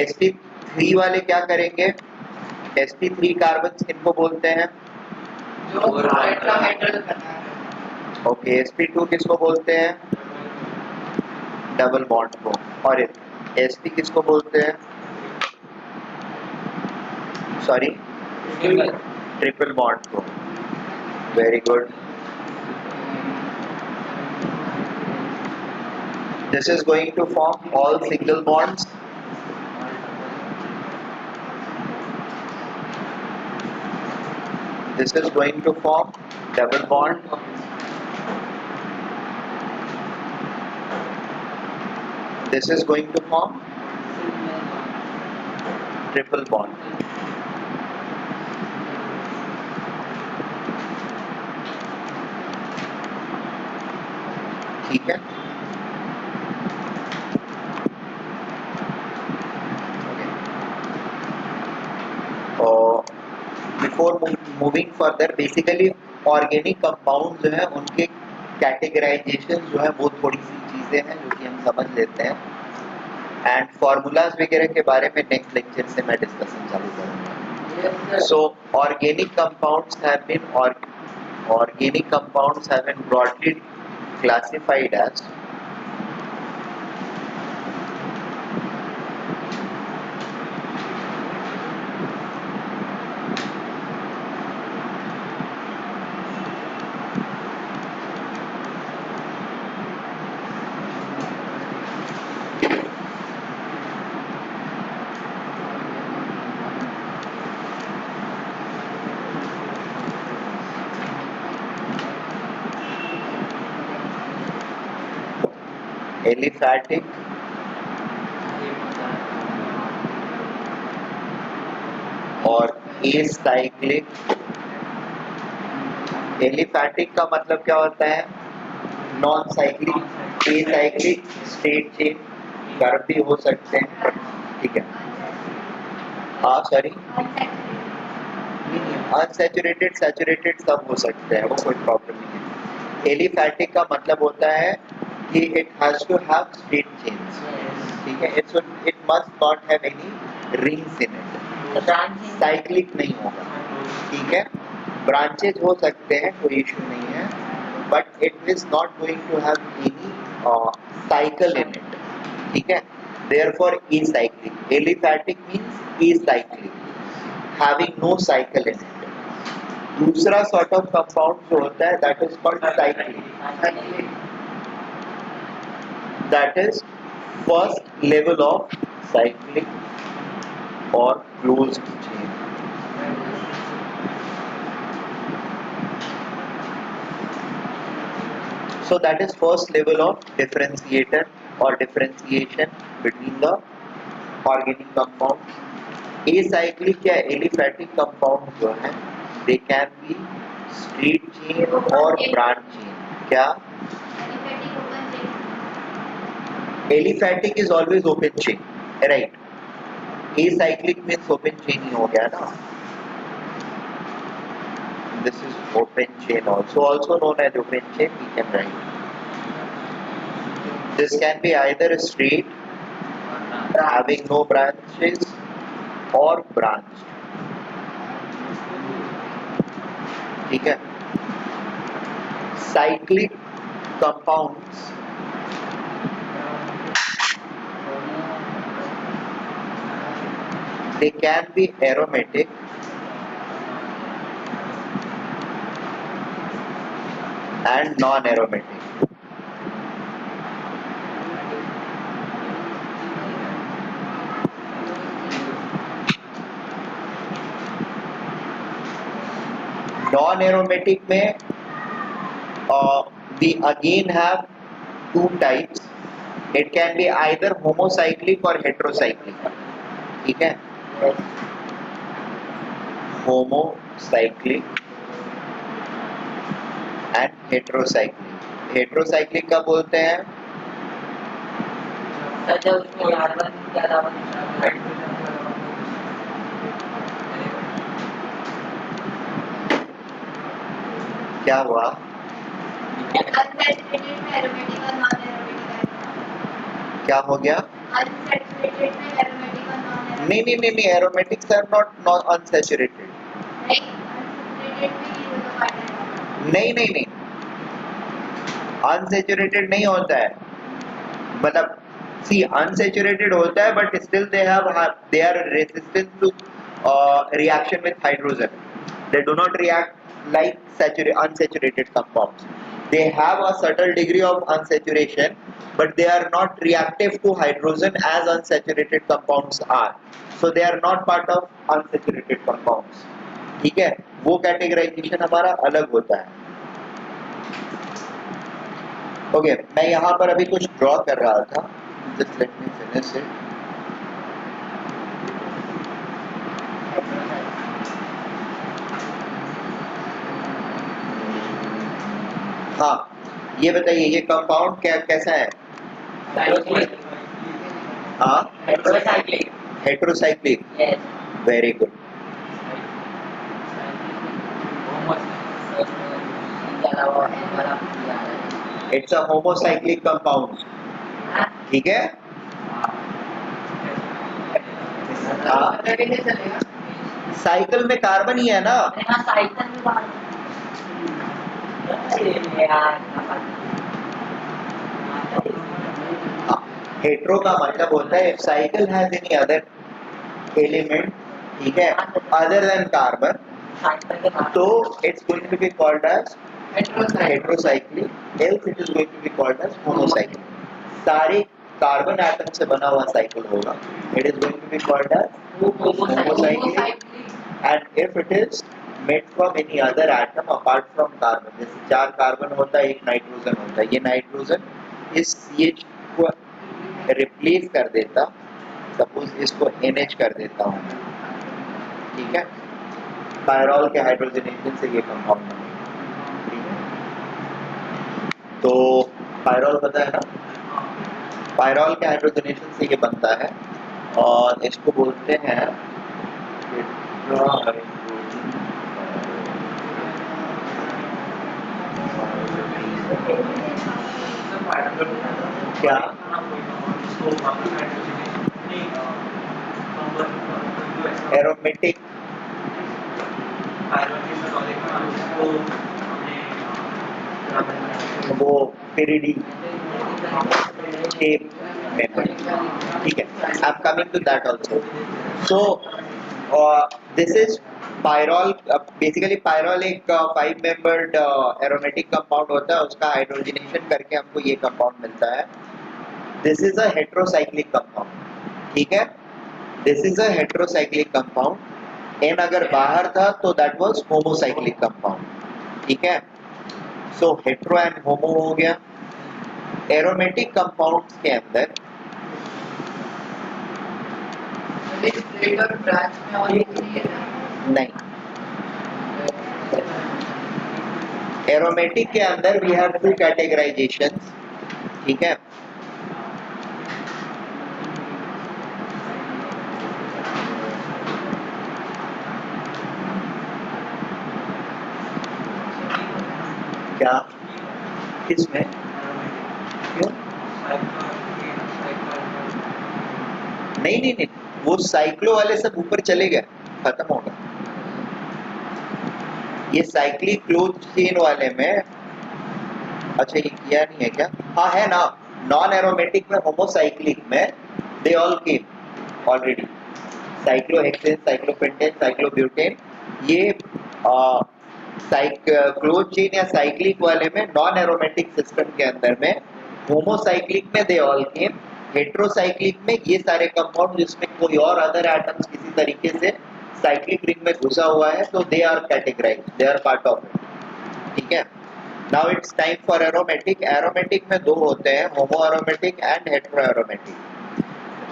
sp3 वाले क्या करेंगे? sp3 कार्बन किनको बोलते हैं? ओके, sp2 किसको बोलते हैं? डबल बॉन्ड को। और sp किसको बोलते हैं? सॉरी, ट्रिपल बॉन्ड को। Very good. This is going to form all single bonds. This is going to form double bond. This is going to form triple bond. ठीक है? और before moving further, basically organic compound जो है उनके categorisation जो है वो थोड़ी सी चीजें हैं जो कि हम समझ लेते हैं, एंड फॉर्मूलाज वगैरह के बारे में नेक्स्ट लेक्चर से मैं डिस्कशन चालू करूंगा। So organic compounds have been broadly classified as aliphatic, और एसाइक्लिक। एलिफैटिक का मतलब क्या होता है? Non cyclic. Acyclic state change curve भी हो सकते हैं, ठीक है। हाँ सॉरी, अनसैचुरेटेड सैचुरेटेड सब हो सकते हैं, वो कोई प्रॉब्लम नहीं है। एलिफैटिक का मतलब होता है कि it has to have state change, ठीक है। It must not have any rings in it. Cyclic नहीं होगा, ठीक है। ब्रांचेज हो सकते हैं, कोई इशू नहीं है, but it is not going to have any cycle in it, ठीक है। Therefore acyclic. Aliphatic means acyclic, having no cycle in it. दूसरा सॉर्ट ऑफ कंपाउंड जो होता है that is called cyclic, that is first level of cyclic और closed chain. So that is first level of differentiator or differentiation between the organic compound. Acyclic या aliphatic compound जो है they can be straight chain और branch chain. क्या? Aliphatic is always open chain, right? Acyclic means open chain ही हो गया ना. This is open chain also known as open chain. We can write. This can be either straight, having no branches, or branched. ठीक है? Cyclic compounds they can be aromatic and non-aromatic. Non-aromatic में we again have two types. It can be either homocyclic or heterocyclic. ठीक है? Homocyclic and heterocyclic. Heterocyclic का बोलते हैं क्या हुआ? अनसैचुरेटेड में एरोमेटिक और नॉन एरोमेटिक है। क्या हो गया? अनसैचुरेटेड में एरोमेटिक और नॉन नहीं, aromatics are not unsaturated. नहीं, अनसैचुरेटेड में ये दोनों पार्ट है। नहीं, unsaturated नहीं होता है. मतलब see unsaturated होता है but still they are resistant to reaction with hydrogen. They do not react like unsaturated compounds. They have a certain degree of unsaturation but they are not reactive to hydrogen as unsaturated compounds are. So they are not part of unsaturated compounds. ठीक है? वो categorisation हमारा अलग होता है. Okay, मैं यहाँ पर अभी कुछ ड्रॉ कर रहा था. Just let me finish it. हाँ, ये बताइए ये कंपाउंड कैसा है? हाँ, heterocyclic. Very good. It's a homocyclic compound. ठीक है? साइकिल में कार्बन ही है ना. हेट्रो का मतलब होता है cycle has any other element, ठीक है, अदर देन कार्बन, तो it's going to be called as heterocyclic, else it is going to be called as homocyclic. सारे कार्बन एटम से बना हुआ साइकिल होगा, it is going to be called as homocyclic. And if it is made from any other atom apart from carbon, जैसे 4 carbon होता है, 1 nitrogen होता है, ये नाइट्रोजन इस CH को रिप्लेस कर देता, सपोज इसको NH कर देता हूँ, ठीक है, पायरॉल के हाइड्रोजनेशन से ये कंपाउंड बनेगा. तो पायरॉल पता है ना, पायरॉल के हाइड्रोजनेशन से ये बनता है और इसको बोलते हैं क्या? एरोमेटिक. वो पेरिडी शेप में, ठीक है. I am coming to that also. So this is pyrrole. Basically pyrrole एक 5 मेंबर्ड एरोमेटिक कंपाउंड होता है, उसका हाइड्रोजनेशन करके हमको ये कंपाउंड मिलता है. This is a heterocyclic compound, ठीक है. This is a heterocyclic compound. N अगर बाहर था तो दैट वाज होमोसाइक्लिक कंपाउंड, ठीक है. सो हेट्रो एंड होमो हो गया। एरोमेटिक कंपाउंड्स के अंदर स्प्लिट ब्रांच में और ये नहीं है ना। नहीं, एरोमेटिक के अंदर वी हैव टू कैटेगराइजेशन, ठीक है। क्या किसमें क्यों? नहीं नहीं नहीं, वो साइक्लो वाले सब ऊपर चले गए, खत्म हो गया। ये साइक्लिक क्लोज चेन वाले में, अच्छा ये किया नहीं है क्या? हाँ है ना, नॉन एरोमेटिक में होमोसाइक्लिक में they all came already, cyclohexane, cyclopentane, cyclobutane, ये क्लोज चेन या साइक्लिक वाले में नॉन एरोमेटिक सिस्टम के अंदर में, होमोसाइक्लिक में दे ऑल केम, हेट्रोसाइक्लिक में ये सारे कंपाउंड जिसमें कोई और अदर एटम्स किसी तरीके से साइक्लिक रिंग में घुसा हुआ है, तो they are categorized, they are part of it, ठीक है। Now it's time for aromatic. Aromatic में दो होते हैं, homo aromatic and hetero aromatic.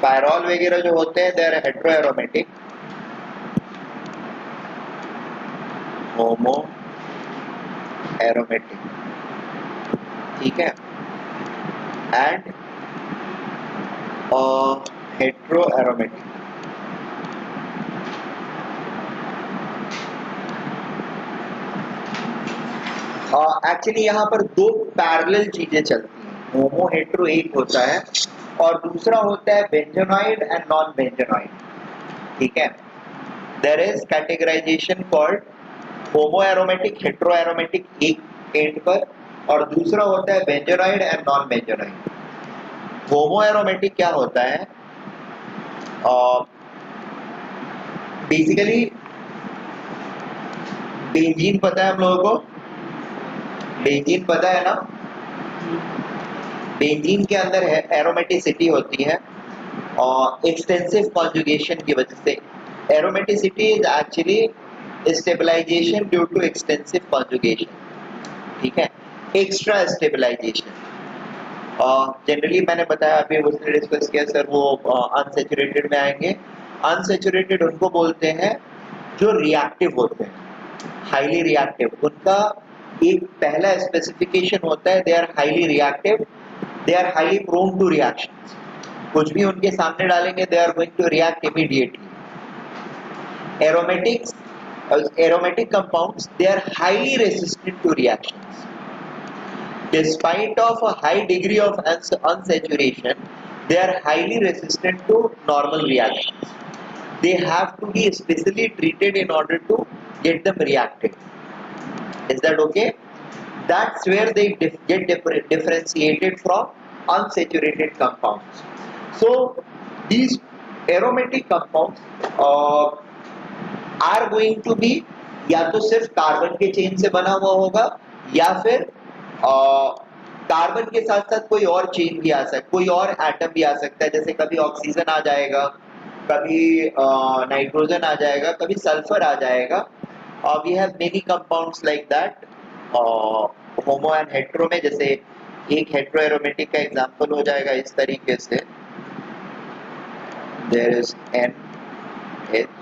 Pyrrole वगैरह जो होते हैं they are hetero aromatic, homo aromatic, ठीक है, एंड हेट्रो एरोमेटिक। एक्चुअली यहाँ पर दो पैरेलल चीजें चलती हैं, होमो हेट्रो एक होता है और दूसरा होता है बेंजोनॉइड एंड नॉन बेंजोनॉइड, ठीक है। There is categorization called homo aromatic, hetero aromatic एक एंड पर, और दूसरा होता है benzenoid and non benzenoid. Homo aromatic क्या होता है? बेसिकली बेंजीन पता है हम लोगों को, बेंजीन पता है ना, बेंजीन के अंदर है एरोमेटिसिटी होती है और एक्सटेंसिव कॉन्जुगेशन की वजह से। Aromaticity is actually stabilization due to extensive conjugation, ठीक है, एक्स्ट्रा स्टेबलाइजेशन। जनरली मैंने बताया, अभी उसने डिस्कस किया सर, वो अनसैचुरेटेड में आएंगे। अनसैचुरेटेड उनको बोलते हैं जो रिएक्टिव होते हैं, हाईली रिएक्टिव। उनका एक पहला स्पेसिफिकेशन होता है, they are highly reactive, they are highly prone to reactions. कुछ भी उनके सामने डालेंगे they are going to react immediately. Aromatics, aromatic compounds, they are highly resistant to reactions. Despite of a high degree of unsaturation, they are highly resistant to normal reactions. They have to be specially treated in order to get them reacted. Is that okay? That's where they get differentiated from unsaturated compounds. So these aromatic compounds are going to be या तो सिर्फ carbon के chain से बना हुआ होगा, या फिर कार्बन के साथ साथ कोई और चेन भी आ सकता, कोई और एटम भी आ सकता है, जैसे कभी ऑक्सीजन आ जाएगा, कभी नाइट्रोजन आ जाएगा, कभी सल्फर आ जाएगा। We have many compounds like that homo and hetero में। जैसे एक हेट्रो एरोमेटिक का एग्जांपल हो जाएगा इस तरीके से, देयर इज NH,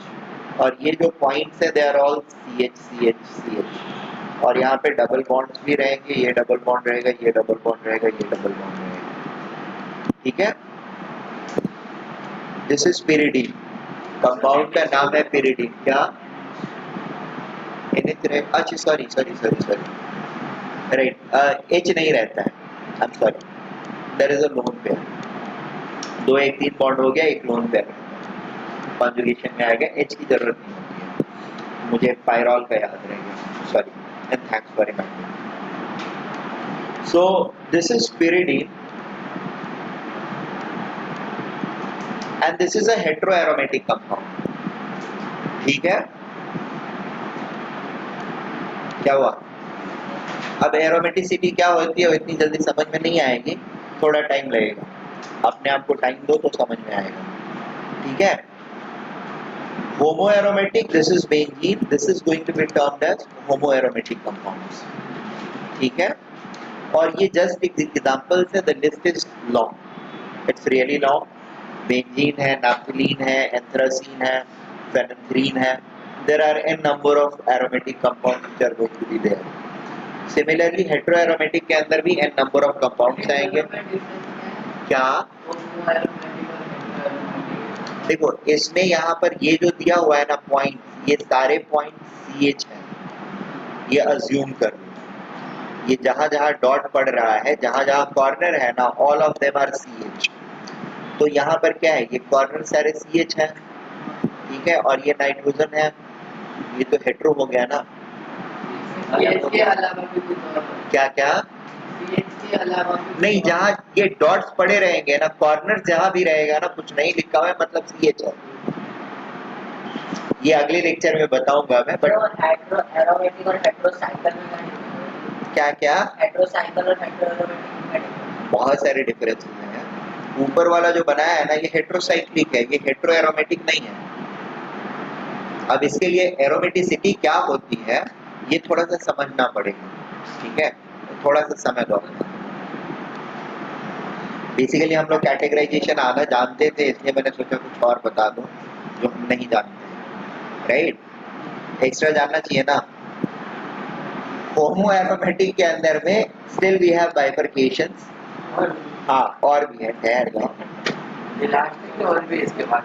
और ये जो पॉइंट्स है दे आर ऑल CH, और यहाँ पे डबल बॉन्ड्स भी रहेंगे, ये डबल बॉन्ड रहेगा, ये डबल बॉन्ड रहेगा, ये डबल बॉन्ड रहेगा, ठीक है। दिस इज पिरिडीन, कंपाउंड का नाम है पिरिडीन। क्या अच्छा सॉरी राइट, H नहीं रहता है, I am sorry, there is a lone pair, 2 1 3 bond हो गया, एक लोन पेयर कॉन्जुगेशन में आ गया, H की जरूरत नहीं होती है। मुझे पायरॉल का याद रहेगा, sorry, and thanks for remembering. So this is pyridine and this is a heteroaromatic compound, ठीक है। क्या हुआ? अब एरोमेटिसिटी क्या होती है इतनी जल्दी समझ में नहीं आएगी, थोड़ा टाइम लगेगा, अपने आप को टाइम दो तो समझ में आएगा, ठीक है। Homoaromatic, this is benzene, this is going to be termed as homoaromatic compounds, ठीक है, और ये जस्ट एग्जांपल से the list is long, it's really long. Benzene है, नाफ्थलीन है, एंथ्रासीन है, फेनेंथ्रीन है, there are n number of aromatic compounds which are going to be there. Similarly heteroaromatic के अंदर भी एन नंबर ऑफ कंपाउंड्स आएंगे। क्या देखो इसमें यहाँ पर ये जो दिया हुआ है ना पॉइंट, ये सारे पॉइंट CH है, ये अज्यूम कर लो। ये जहां जहां डॉट पड़ रहा है, जहां जहां कॉर्नर है ना, all of them are CH। तो यहाँ पर क्या है, ये कॉर्नर सारे CH है, ठीक है, और ये नाइट्रोजन है, ये तो हेट्रो हो गया ना। क्या क्या नहीं, जहाँ ये डॉट्स पड़े रहेंगे ना, कॉर्नर जहां भी रहेगा ना, कुछ नहीं लिखा हुआ है मतलब CH है। ये अगले लेक्चर में बताऊंगा मैं, बट एरोमेटिक और हेटेरोसाइकिल में क्या क्या हेटेरोसाइकिल और हेटेरोएरोमेटिक बहुत सारे डिफरेंसेस हैं। ऊपर वाला जो बनाया है ना, ये हेटेरोसाइक्लिक है, ये हेटेरोएरोमेटिक नहीं है। अब इसके लिए एरोमेटिसिटी क्या होती है ये थोड़ा सा समझना पड़ेगा, ठीक है, थोड़ा सा समय दो। बेसिकली हम लोग कैटेगराइजेशन आधा जानते थे, इसलिए मैंने सोचा कुछ और बता दूं जो हम नहीं जानते, राइट? एक्स्ट्रा जानना चाहिए ना। होमो एरोमेटिक के अंदर में स्टिल वी हैव बाइफरकेशंस। हाँ, और भी है, ठहर जाओ, इलास्टिक और भी इसके बाद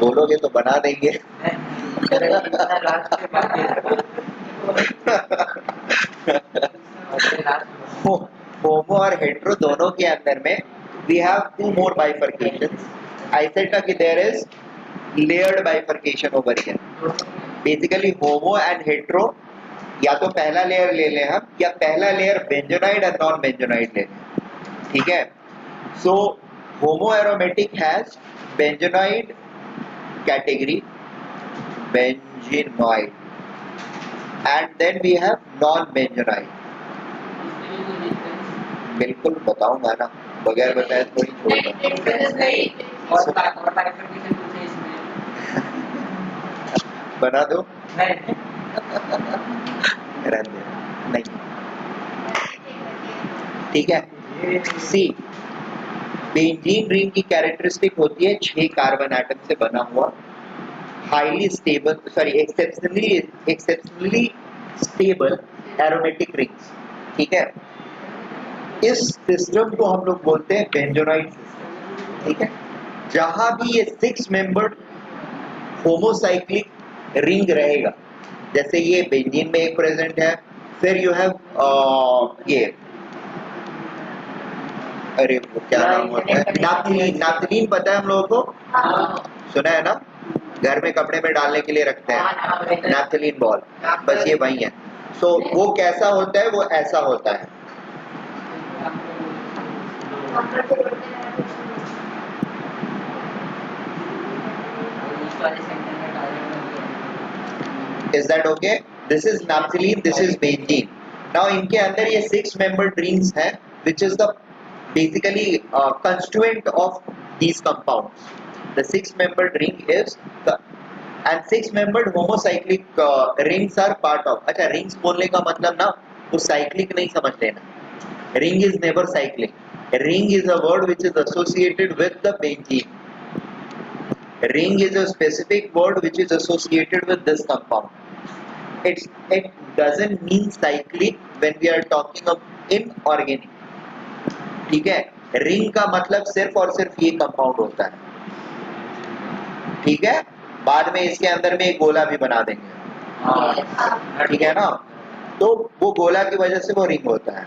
बोलोगे तो बना देंगे। होमो और हेट्रो दोनों के अंदर में we have two more bifurcations. I said that there is layered bifurcation over here. Basically homo and hetero, या तो पहला लेयर ले लें हम, या पहला लेयर बेंजोनाइड और नॉन बेंजोनाइड ले लें, ठीक है। So homo aromatic has benzenoid category, benzenoid, and then we have non benzenoid. बिल्कुल बताऊंगा ना, बगैर बताए थोड़ी छोड़ूंगा। और बाइफरकेशन पूछे इसमें बना दो, नहीं रहने दो, नहीं, ठीक है। सी, बेंजीन रिंग की कैरेक्टरिस्टिक होती है 6 कार्बन एटम से बना हुआ highly stable, sorry exceptionally stable aromatic rings, ठीक है। इस सिस्टम को हम लोग बोलते हैं बेंजोनाइड सिस्टम, ठीक है। जहां भी ये 6 मेंबर्ड होमोसाइक्लिक रिंग रहेगा, जैसे ये बेंजीन में एक प्रेजेंट है, फिर यू हैव ये, अरे वो क्या नाम होता है, नाफ्थलीन। नाफ्थलीन पता है हम लोगों को, सुना है ना, घर में कपड़े में डालने के लिए रखते हैं नाफ्थलीन बॉल, बस ये वही है। सो वो कैसा होता है, वो ऐसा होता है, is that okay? This is naphthalene, this is benzene. Now इनके अंदर ये 6 membered rings हैं, which is the basically constituent of these compounds. The 6 membered ring is the and 6 membered homocyclic rings are part of. अच्छा, rings बोलने का मतलब ना वो cyclic नहीं समझ लेना. Ring is never cyclic. Ring is a word which is associated with the benzene. Ring is a specific word which is associated with this compound. It doesn't mean cyclic when we are talking of inorganic. ठीक है, ring का मतलब सिर्फ और सिर्फ ये compound होता है, ठीक है। बाद में इसके अंदर में एक गोला भी बना देंगे, ठीक है ना, तो वो गोला की वजह से वो रिंग होता है।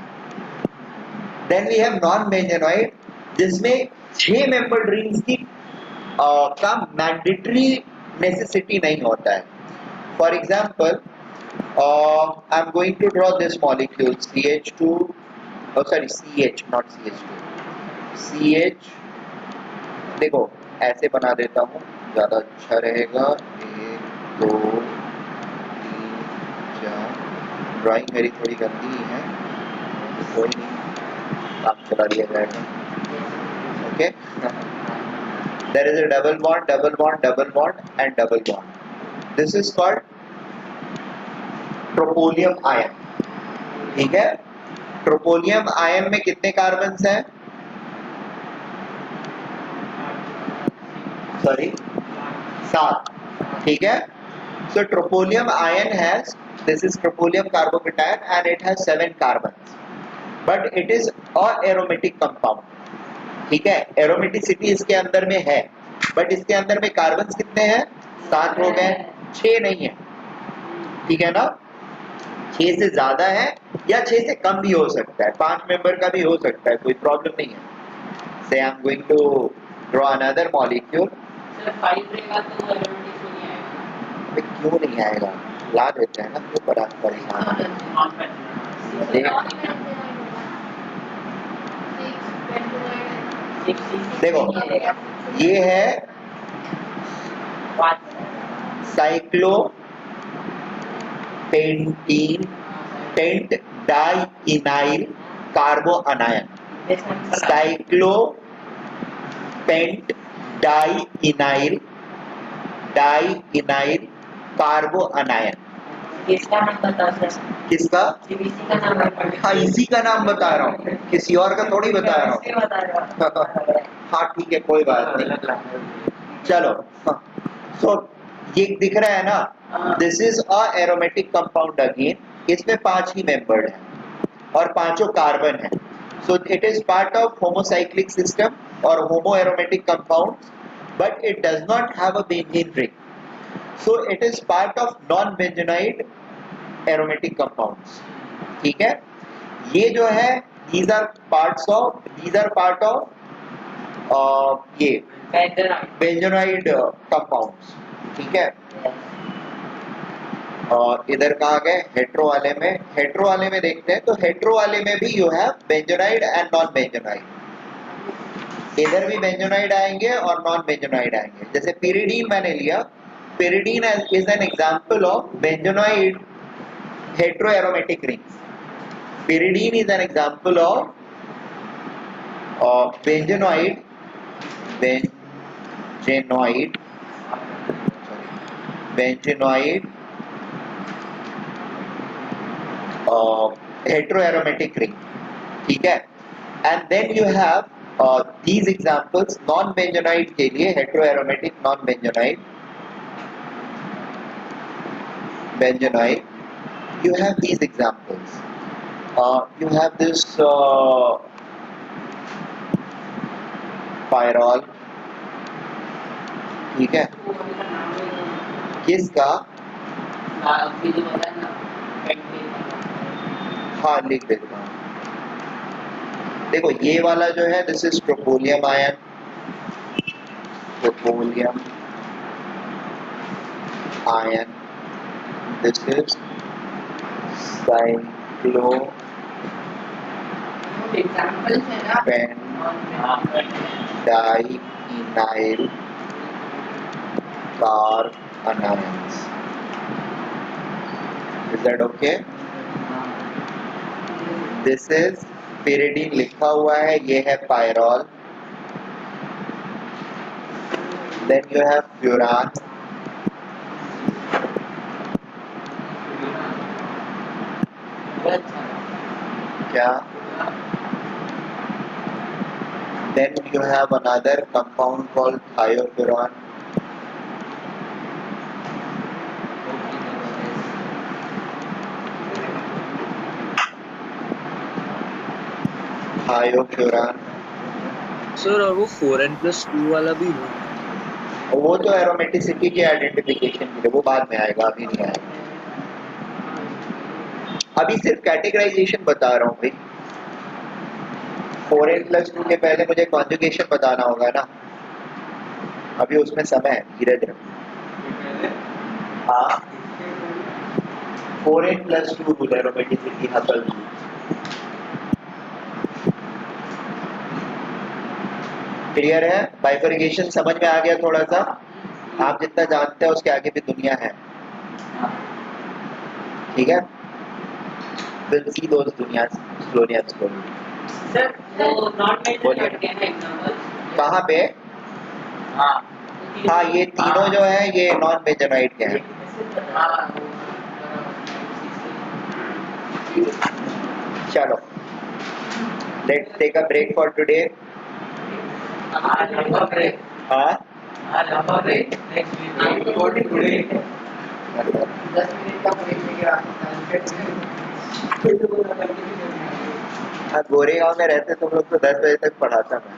Then we have non benzenoid, जिसमें 6 मेंबर्ड रिंग्स की का मैंडेटरी नेसेसिटी नहीं होता है। For example I am going to draw this molecule CH2, sorry CH not CH2, CH, देखो ऐसे बना देता हूँ, ज्यादा अच्छा रहेगा। 1 2 3 4, ड्राइंग मेरी थोड़ी गंदी है, कोई नहीं, काम चला दिया जाएगा, okay. There is a double bond, double bond, double bond and double bond. This is called troponium ion. ठीक है। ट्रोपोलियम आयन में कितने कार्बन्स हैं? सॉरी 7, ठीक है। So troponium ion has, this is troponium carbocation and it has 7 carbons, but it is a aromatic compound, ठीक है। Aromaticity इसके अंदर में है, बट इसके अंदर में कार्बन्स कितने हैं? 7 हो गए, 6 नहीं है, ठीक है ना। 6 से ज्यादा है या 6 से कम भी हो सकता है, 5 मेंबर का भी हो सकता है, कोई प्रॉब्लम नहीं है। So I am going to draw another molecule. क्यों नहीं आएगा, ला देते हैं ना, तो बड़ा परेशान है। देखो ये है cyclo pentene tent डाइइनाइल कार्बो अनायन, cyclo paint डाइइनाइल कार्बो अनायन। किसका नाम बता सर? किसका? इसी का नाम है। हाँ इसी का नाम बता रहा हूँ, किसी और का थोड़ी बता रहा हूँ। हाँ ठीक है, कोई बात नहीं, चलो। सो ये दिख रहा है ना, this is a aromatic compound again, इसमें 5 ही मेंबर्ड हैं और 5 कार्बन है। So it is part of homocyclic system और homo aromatic compound, but it does not have a benzene ring, so it is part of non benzenoid aromatic compounds, ठीक है। ये जो है these are part of ये benzenoid compounds, ठीक है। और इधर कहा गए हेट्रो वाले में, हेट्रो वाले में देखते हैं तो हेट्रो वाले में भी you have benzenoid and non benzenoid, इधर भी बेंजोनाइड आएंगे और नॉन बेंजोनाइड आएंगे। जैसे पिरिडीन मैंने लिया, pyridine is an example of benzenoid hetero aromatic rings. Pyridine is an example of benzenoid heteroaromatic ring, ठीक है। And then you have these examples non benzonoid के लिए, heteroaromatic non benzonoid you have these examples. You have this pyrrole, ठीक है। किसका? हाँ लिख देता हूँ। देखो ये वाला जो है this is tropylium ion, tropylium ion, this is cyclo dienyl carbanions. Is that okay? This is pyridine लिखा हुआ है, ये है pyrrole, then you have furan, क्या? Then you have another compound called thiofuran, sir और वो 4n+2 वाला भी हो, वो तो एरोमेटिसिटी के आइडेंटिफिकेशन के लिए, वो बाद में आएगा, अभी नहीं आएगा। अभी सिर्फ कैटेगराइजेशन बता रहा हूँ भाई, 4n+2 के पहले मुझे कॉन्जुगेशन बताना होगा ना, अभी उसमें समय है, धीरे धीरे। हाँ 4n+2 एरोमेटिसिटी हासिल। क्लियर है? बाइफरकेशन समझ में आ गया थोड़ा सा? आप जितना जानते हैं उसके आगे भी दुनिया है, ठीक है। विल सी दोस दुनिया स्लोली एंड स्लोली। सर वो नॉट बेंजोनाइड के एग्जांपल कहाँ पे? हाँ ये तीनों जो है ये नॉन बेंजोनाइड के हैं। चलो, let's take a break for today. आज लंबा ब्रेक, हाँ, आज लंबा break, next week recording today 10 minute का ब्रेक लेके हाँ, गोरेगांव में रहते तुम लोग तो 10 बजे तक पढ़ाता मैं।